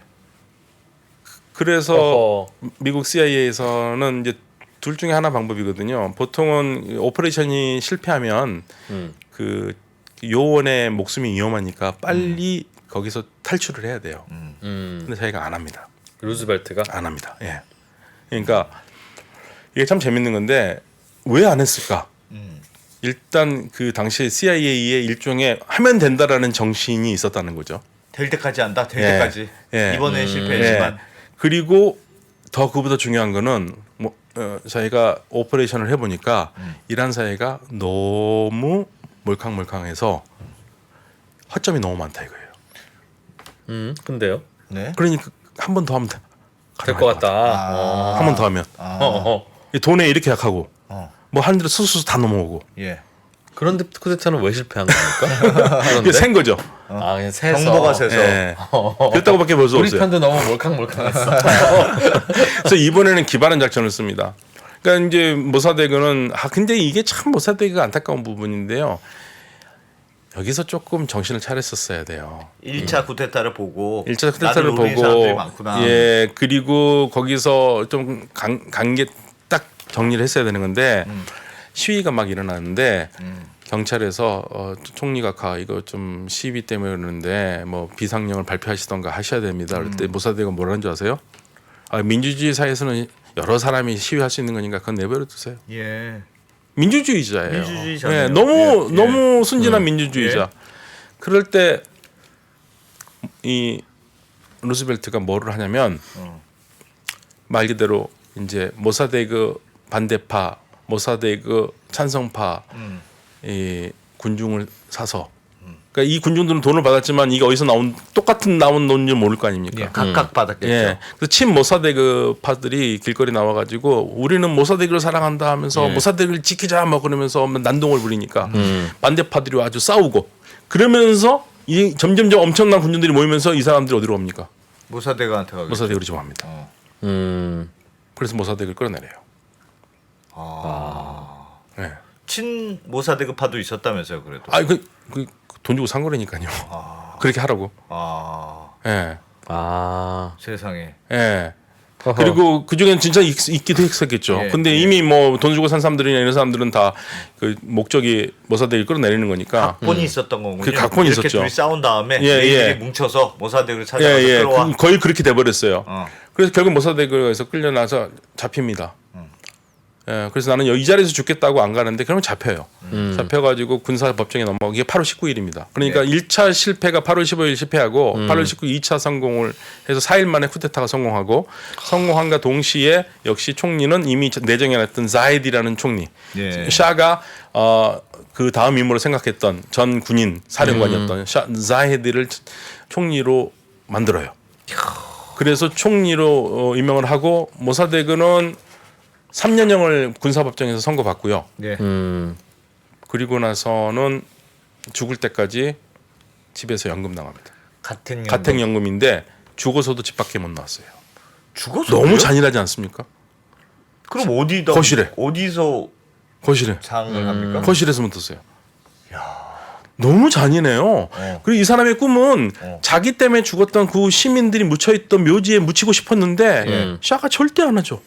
Speaker 3: 그래서
Speaker 1: 어허.
Speaker 3: 미국 CIA에서는 이제 둘 중에 하나 방법이거든요. 보통은 오퍼레이션이 실패하면 그 요원의 목숨이 위험하니까 빨리 거기서 탈출을 해야 돼요. 근데 자기가 안 합니다.
Speaker 1: 루즈벨트가
Speaker 3: 안 합니다. 예. 그러니까 이게 참 재밌는 건데 왜 안 했을까? 일단 그 당시에 CIA의 일종의 하면 된다라는 정신이 있었다는 거죠.
Speaker 2: 될 때까지 한다. 될
Speaker 3: 예.
Speaker 2: 때까지.
Speaker 3: 예.
Speaker 2: 이번에 실패했지만.
Speaker 3: 예. 그리고 더 그보다 중요한 거는 자기가 오퍼레이션을 해보니까 이란 사회가 너무 몰캉몰캉해서 허점이 너무 많다 이거예요.
Speaker 1: 근데요
Speaker 2: 네.
Speaker 3: 그러니까 한 번 더 하면
Speaker 1: 될 것 같다.
Speaker 3: 한 번 더 하면 이 돈에 이렇게 약하고 뭐 하는 대로 수수수 다 넘어오고
Speaker 2: 예.
Speaker 1: 그런데 쿠데타는 왜 실패한 겁니까?
Speaker 3: 이게
Speaker 1: 그런데
Speaker 3: 센 거죠.
Speaker 1: 그냥 세서
Speaker 2: 정보가 세서.
Speaker 3: 예. 그랬다고밖에 볼 수
Speaker 1: 우리
Speaker 3: 없어요.
Speaker 1: 편도 너무 몰캉몰캉했어.
Speaker 3: 그래서 이번에는 기반한 작전을 씁니다. 그러니까 이제 모사데그는 근데 이게 참 모사데그가 안타까운 부분인데요. 여기서 조금 정신을 차렸었어야 돼요.
Speaker 2: 1차 쿠데타를 보고
Speaker 3: 1차
Speaker 2: 나를
Speaker 3: 쿠데타를
Speaker 2: 노리는 사람들이
Speaker 3: 보고
Speaker 2: 많구나.
Speaker 3: 예 그리고 거기서 좀 관계 딱 정리를 했어야 되는 건데 시위가 막 일어나는데 경찰에서 총리가 이거 좀 시위 때문에 그러는데 뭐 비상령을 발표하시던가 하셔야 됩니다. 그럴 때 모사데가 뭐라는 줄 아세요? 민주주의 사회에서는 여러 사람이 시위할 수 있는 거니까 그건 내버려 두세요.
Speaker 2: 예.
Speaker 3: 민주주의자예요.
Speaker 2: 민주주의자네요.
Speaker 3: 예, 너무
Speaker 2: 예,
Speaker 3: 너무 순진한 민주주의자.
Speaker 2: 예.
Speaker 3: 그럴 때 이 루스벨트가 뭐를 하냐면 말 그대로 이제 모사데그 반대파, 모사데그 찬성파 이 군중을 사서. 그러니까 이 군중들은 돈을 받았지만 이게 어디서 나온 돈인지 모를 거 아닙니까?
Speaker 2: 예. 각각 받았겠죠.
Speaker 3: 예. 그래서 친 모사데그 파들이 길거리 나와가지고 우리는 모사데그를 사랑한다 하면서 모사데그를 지키자 뭐 그러면서 난동을 부리니까 반대파들이 아주 싸우고 그러면서 이 점점점 엄청난 군중들이 모이면서 이 사람들이 어디로 갑니까?
Speaker 2: 모사데그한테 가겠죠.
Speaker 3: 모사데그로 집합합니다. 그래서 모사데그를 끌어내려요. 예.
Speaker 2: 친 모사데그파도 있었다면서요, 그래도.
Speaker 3: 돈 주고 산 거라니까요. 그렇게 하라고. 예.
Speaker 2: 세상에.
Speaker 3: 예. 그리고 그 중엔 진짜 있기도 했었겠죠.
Speaker 2: 예,
Speaker 3: 근데 이미 뭐 돈 주고 산 사람들이나 이런 사람들은 다 그 목적이 모사데그를 끌어내리는 거니까.
Speaker 2: 각본이 있었던 거군요.
Speaker 3: 그 각본이
Speaker 2: 이렇게
Speaker 3: 있었죠.
Speaker 2: 둘이 싸운 다음에
Speaker 3: 예,
Speaker 2: 얘들이
Speaker 3: 예.
Speaker 2: 뭉쳐서 모사데그를 찾아가서 끌어와.
Speaker 3: 거의 그렇게 돼버렸어요.
Speaker 2: 어.
Speaker 3: 그래서 결국 모사데그에서 끌려나서 잡힙니다. 예, 그래서 나는 이 자리에서 죽겠다고 안 가는데 그러면 잡혀요. 잡혀가지고 군사법정에 넘어가고 이게 8월 19일입니다. 그러니까 1차 실패가 8월 15일 실패하고 8월 19일 2차 성공을 해서 4일 만에 쿠데타가 성공하고 성공함과 동시에 역시 총리는 이미 내정해놨던 자헤디라는 총리.
Speaker 2: 예.
Speaker 3: 샤가 그 다음 임무로 생각했던 전 군인 사령관이었던 자헤디를 총리로 만들어요. 그래서 총리로 임명을 하고 모사데그는 3년형을 군사법정에서 선고받고요.
Speaker 2: 예.
Speaker 3: 그리고 나서는 죽을 때까지 집에서 연금 나갑니다.
Speaker 2: 같은
Speaker 3: 가택연금인데 죽어서도 집 밖에 못 나왔어요.
Speaker 2: 죽어서
Speaker 3: 너무 잔인하지 않습니까?
Speaker 2: 그럼 어디다
Speaker 3: 거실에.
Speaker 2: 어디서
Speaker 3: 거실에.
Speaker 2: 장을 합니까?
Speaker 3: 거실에서 묻었어요. 너무 잔인해요. 그리고 이 사람의 꿈은 자기 때문에 죽었던 그 시민들이 묻혀있던 묘지에 묻히고 싶었는데 샤가 절대 안 하죠.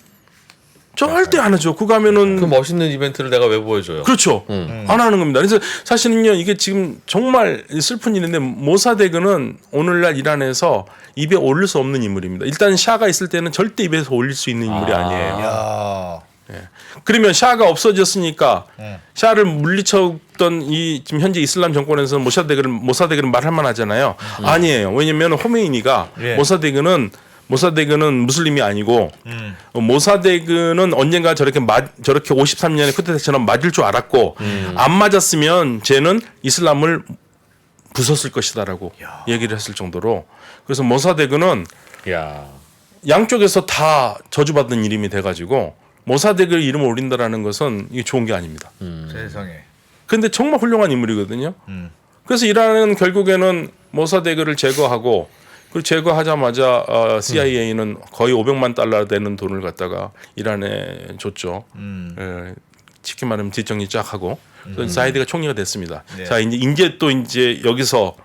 Speaker 3: 절대 안 하죠. 그거 하면은
Speaker 1: 그 멋있는 이벤트를 내가 왜 보여줘요?
Speaker 3: 그렇죠. 안 하는 겁니다. 그래서 사실은요 이게 지금 정말 슬픈 일인데 모사데그는 오늘날 이란에서 입에 올릴 수 없는 인물입니다. 일단 샤가 있을 때는 절대 입에서 올릴 수 있는 인물이 아니에요.
Speaker 2: 야.
Speaker 3: 그러면 샤가 없어졌으니까 샤를 물리쳤던 이 지금 현재 이슬람 정권에서는 모사데그를 말할 만하잖아요. 아니에요. 왜냐하면 호메이니가
Speaker 2: 예.
Speaker 3: 모사데그는 무슬림이 아니고 모사데그는 언젠가 저렇게 53년에 쿠데타처럼 맞을 줄 알았고 안 맞았으면 쟤는 이슬람을 부쉈을 것이다라고 얘기를 했을 정도로 그래서 모사데그는
Speaker 1: 야.
Speaker 3: 양쪽에서 다 저주받은 이름이 돼가지고 모사데그 이름을 올린다라는 것은 이게 좋은 게 아닙니다.
Speaker 2: 세상에.
Speaker 3: 근데 정말 훌륭한 인물이거든요. 그래서 이란은 결국에는 모사데그를 제거하고 그리고 제거하자마자 CIA는 거의 500만 달러 되는 돈을 갖다가 이란에 줬죠. 예, 쉽게 말하면 뒷정리 쫙 하고 그래서 자이드가 총리가 됐습니다.
Speaker 2: 네.
Speaker 3: 자 이제 여기서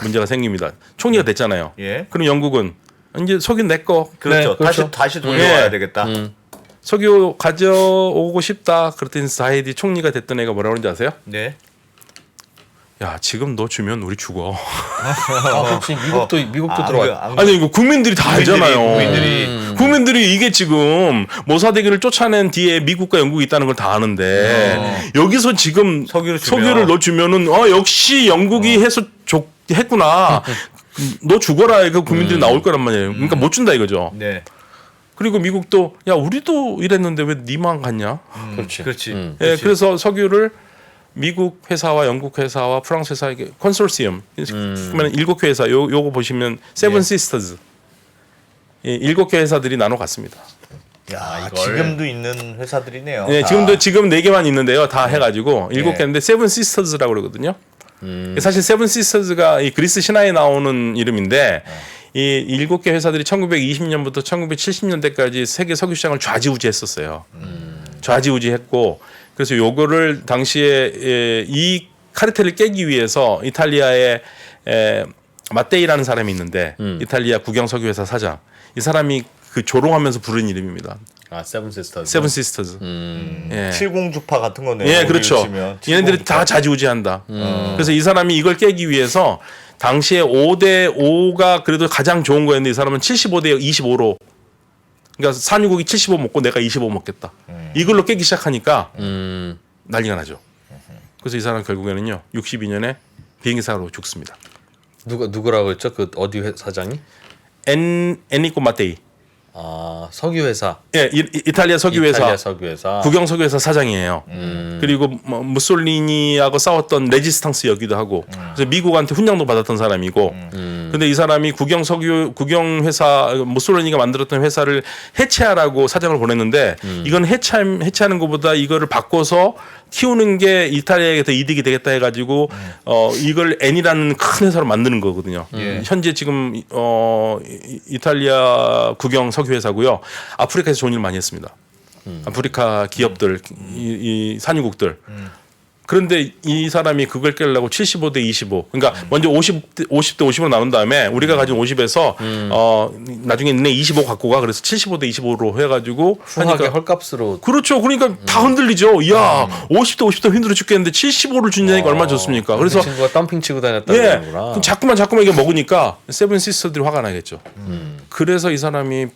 Speaker 3: 문제가 생깁니다. 총리가 됐잖아요.
Speaker 2: 예.
Speaker 3: 그럼 영국은 이제 석유 내 거.
Speaker 2: 그렇죠.
Speaker 1: 네, 그렇죠.
Speaker 2: 다시 돌려와야
Speaker 3: 예.
Speaker 2: 되겠다.
Speaker 3: 석유 가져오고 싶다. 그랬더니 자이디 총리가 됐던 애가 뭐라고 그러는지 아세요?
Speaker 2: 네.
Speaker 3: 야 지금 너 주면 우리 죽어.
Speaker 1: 그렇지. 미국도 들어와.
Speaker 3: 아니 이거 국민들이 다 알잖아요. 국민들이 이게 지금 모사데그를 쫓아낸 뒤에 미국과 영국이 있다는 걸 다 아는데 여기서 지금 석유를 너 주면은 역시 영국이 해서 했구나. 너 죽어라. 이거 국민들이 나올 거란 말이에요. 그러니까 못 준다 이거죠.
Speaker 2: 네.
Speaker 3: 그리고 미국도 야 우리도 이랬는데 왜 니만 갔냐?
Speaker 1: 그렇지.
Speaker 2: 그렇지.
Speaker 3: 예, 그래서 석유를 미국 회사와 영국 회사와 프랑스 회사에게 컨소시엄 그러면 7개 회사 요거 보시면 세븐 시스터즈 7개 회사들이 나눠 갔습니다.
Speaker 2: 야, 지금도 있는 회사들이네요.
Speaker 3: 네,
Speaker 2: 다.
Speaker 3: 지금 4개만 있는데요. 다 해가지고 7개인데 세븐 시스터즈라고 그러거든요. 사실 세븐 시스터즈가 이 그리스 신화에 나오는 이름인데 이 7개 회사들이 1920년부터 1970년대까지 세계 석유 시장을 좌지우지했었어요. 좌지우지했고 그래서 요거를 당시에 이 카르텔을 깨기 위해서 이탈리아의 마테이라는 사람이 있는데 이탈리아 국영 석유 회사 사장 이 사람이 그 조롱하면서 부른 이름입니다.
Speaker 1: 세븐 시스터즈.
Speaker 3: 세븐 시스터즈. 예.
Speaker 2: 칠공주파 같은 거네요.
Speaker 3: 예, 그렇죠.
Speaker 2: 치면.
Speaker 3: 얘네들이 다 좌지우지한다. 그래서 이 사람이 이걸 깨기 위해서 당시에 5대 5가 그래도 가장 좋은 거였는데 이 사람은 75대 25로 그러니까 산유국이 75 먹고 내가 25 먹겠다. 이걸로 깨기 시작하니까 난리가 나죠. 그래서 이 사람 결국에는요 62년에 비행기 사고로 죽습니다.
Speaker 1: 누구라고 했죠? 그 어디 사장이?
Speaker 3: 엔리코 마테이.
Speaker 1: 아 석유회사.
Speaker 3: 예, 이탈리아 석유회사.
Speaker 1: 이탈리아 석유회사.
Speaker 3: 국영 석유회사 사장이에요. 그리고 뭐 무솔리니하고 싸웠던 레지스탕스여기도 하고, 그래서 미국한테 훈장도 받았던 사람이고. 근데 이 사람이 국영 회사 무솔리니가 만들었던 회사를 해체하라고 사장을 보냈는데 이건 해체하는 것보다 이거를 바꿔서 키우는 게 이탈리아에 더 이득이 되겠다 해가지고 이걸 N이라는 큰 회사로 만드는 거거든요. 현재 지금 이탈리아 국영 석유회사고요. 아프리카에서 좋은 일 많이 했습니다. 아프리카 기업들, 이 산유국들. 그런데 이 사람이 그걸 깨려고 75대 25. 그러니까 먼저 50대 50으로 나눈 다음에 우리가 가진 50에서 나중에 너네 25 갖고 가. 그래서 75대 25로 해가지고
Speaker 1: 후하게 헐값으로.
Speaker 3: 그렇죠. 그러니까 다 흔들리죠. 이야 50대 50도 힘들어 죽겠는데 75를 준다니까 얼마나 좋습니까? 그래서
Speaker 1: 그 친구가 덤핑 치고 다녔다는
Speaker 3: 예,
Speaker 1: 거구나.
Speaker 3: 그럼 자꾸만 이게 먹으니까 세븐 시스터들이 화가 나겠죠. 그래서 이 사람이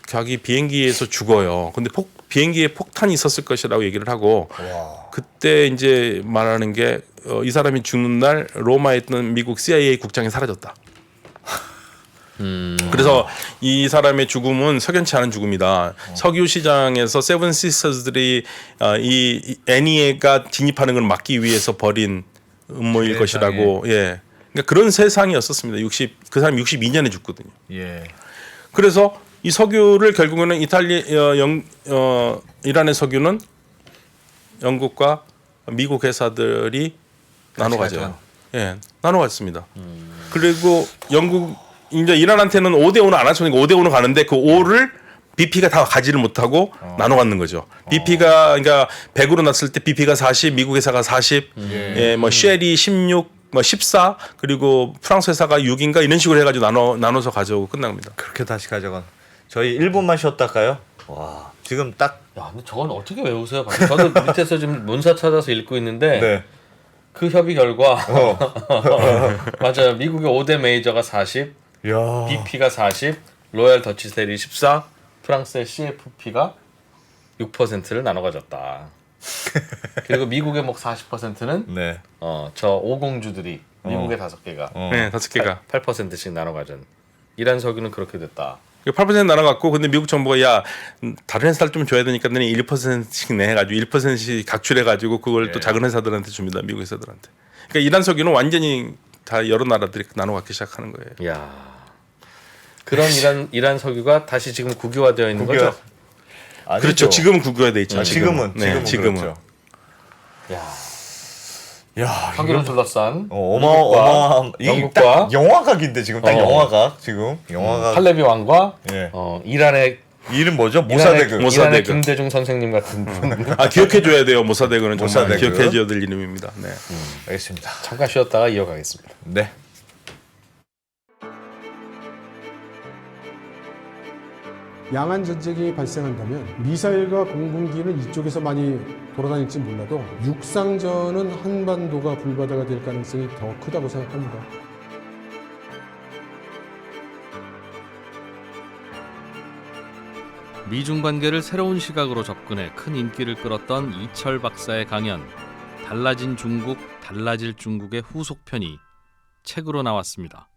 Speaker 3: 자기 비행기에서 죽어요. 근데 비행기에 폭탄이 있었을 것이라고 얘기를 하고 그때 이제 말하는 게 이 사람이 죽는 날 로마에 있던 미국 CIA 국장이 사라졌다. 그래서 이 사람의 죽음은 석연치 않은 죽음이다. 석유 시장에서 세븐 시스터들이 이 애니가 진입하는 걸 막기 위해서 벌인 음모일 것이라고. 예. 그러니까 그런 세상이었었습니다. 그 사람이 62년에 죽거든요.
Speaker 2: 예.
Speaker 3: 그래서 이 석유를 결국에는 이란의 석유는 영국과 미국 회사들이 나눠 가져요. 예, 나눠 갔습니다. 그리고 영국 이제 이란한테는 5대 5는 안 하니까 5대 5는 가는데 그 5를 BP가 다 가지를 못하고 나눠 갖는 거죠. BP가 그러니까 100으로 났을 때 BP가 40, 미국 회사가 40, 예, 뭐 쉘이 16, 뭐 14, 그리고 프랑스 회사가 6인가 이런 식으로 해가지고 나눠서 가져오고 끝납니다.
Speaker 2: 그렇게 다시 가져간. 저희 1분만 쉬었다가요. 와 지금 딱.
Speaker 1: 야, 근데 저건 어떻게 외우세요? 저도 밑에서 지금 문서 찾아서 읽고 있는데
Speaker 2: 네.
Speaker 1: 그 협의 결과 맞아요. 미국의 5대 메이저가 40,
Speaker 2: 야.
Speaker 1: BP가 40, 로얄 더치셀이 14, 프랑스의 CFP가 6%를 나눠 가졌다. 그리고 미국의 뭐 40%는
Speaker 2: 네.
Speaker 1: 저 오공주들이 미국의 5개가
Speaker 3: 네, 5개가
Speaker 1: 8%씩 나눠 가진. 이란 석유는 그렇게 됐다.
Speaker 3: 8% 나눠갖고 근데 미국 정부가 야 다른 회사를 좀 줘야 되니까 너네 1%씩 내 해가지고 1%씩 각출해가지고 그걸 또 작은 회사들한테 줍니다. 미국 회사들한테. 그러니까 이란 석유는 완전히 다 여러 나라들이 나눠 갖기 시작하는 거예요.
Speaker 1: 야, 그런 이란 석유가 다시 지금 국유화되어 있는 거죠?
Speaker 2: 아니죠.
Speaker 3: 그렇죠. 지금은 국유화돼 있죠.
Speaker 2: 지금은
Speaker 3: 네, 지금은.
Speaker 2: 그렇죠.
Speaker 1: 야, 석유를 둘러싼
Speaker 2: 어마어마한
Speaker 1: 영국과
Speaker 2: 딱 영화각인데 지금 딱 영화각 지금 영화각.
Speaker 1: 팔레비 왕과
Speaker 2: 예.
Speaker 1: 이란의
Speaker 2: 이름 뭐죠? 모사데그.
Speaker 1: 이란의 김대중 선생님 같은 분.
Speaker 3: 아 기억해줘야 돼요. 모사데그는 정말
Speaker 2: 모사데그.
Speaker 3: 기억해줘야 될 이름입니다. 네.
Speaker 2: 알겠습니다.
Speaker 1: 잠깐 쉬었다가 이어가겠습니다.
Speaker 2: 네.
Speaker 4: 양안 전쟁이 발생한다면 미사일과 공군기는 이쪽에서 많이 돌아다닐지 몰라도 육상전은 한반도가 불바다가 될 가능성이 더 크다고 생각합니다.
Speaker 5: 미중 관계를 새로운 시각으로 접근해 큰 인기를 끌었던 이철 박사의 강연 달라진 중국, 달라질 중국의 후속편이 책으로 나왔습니다.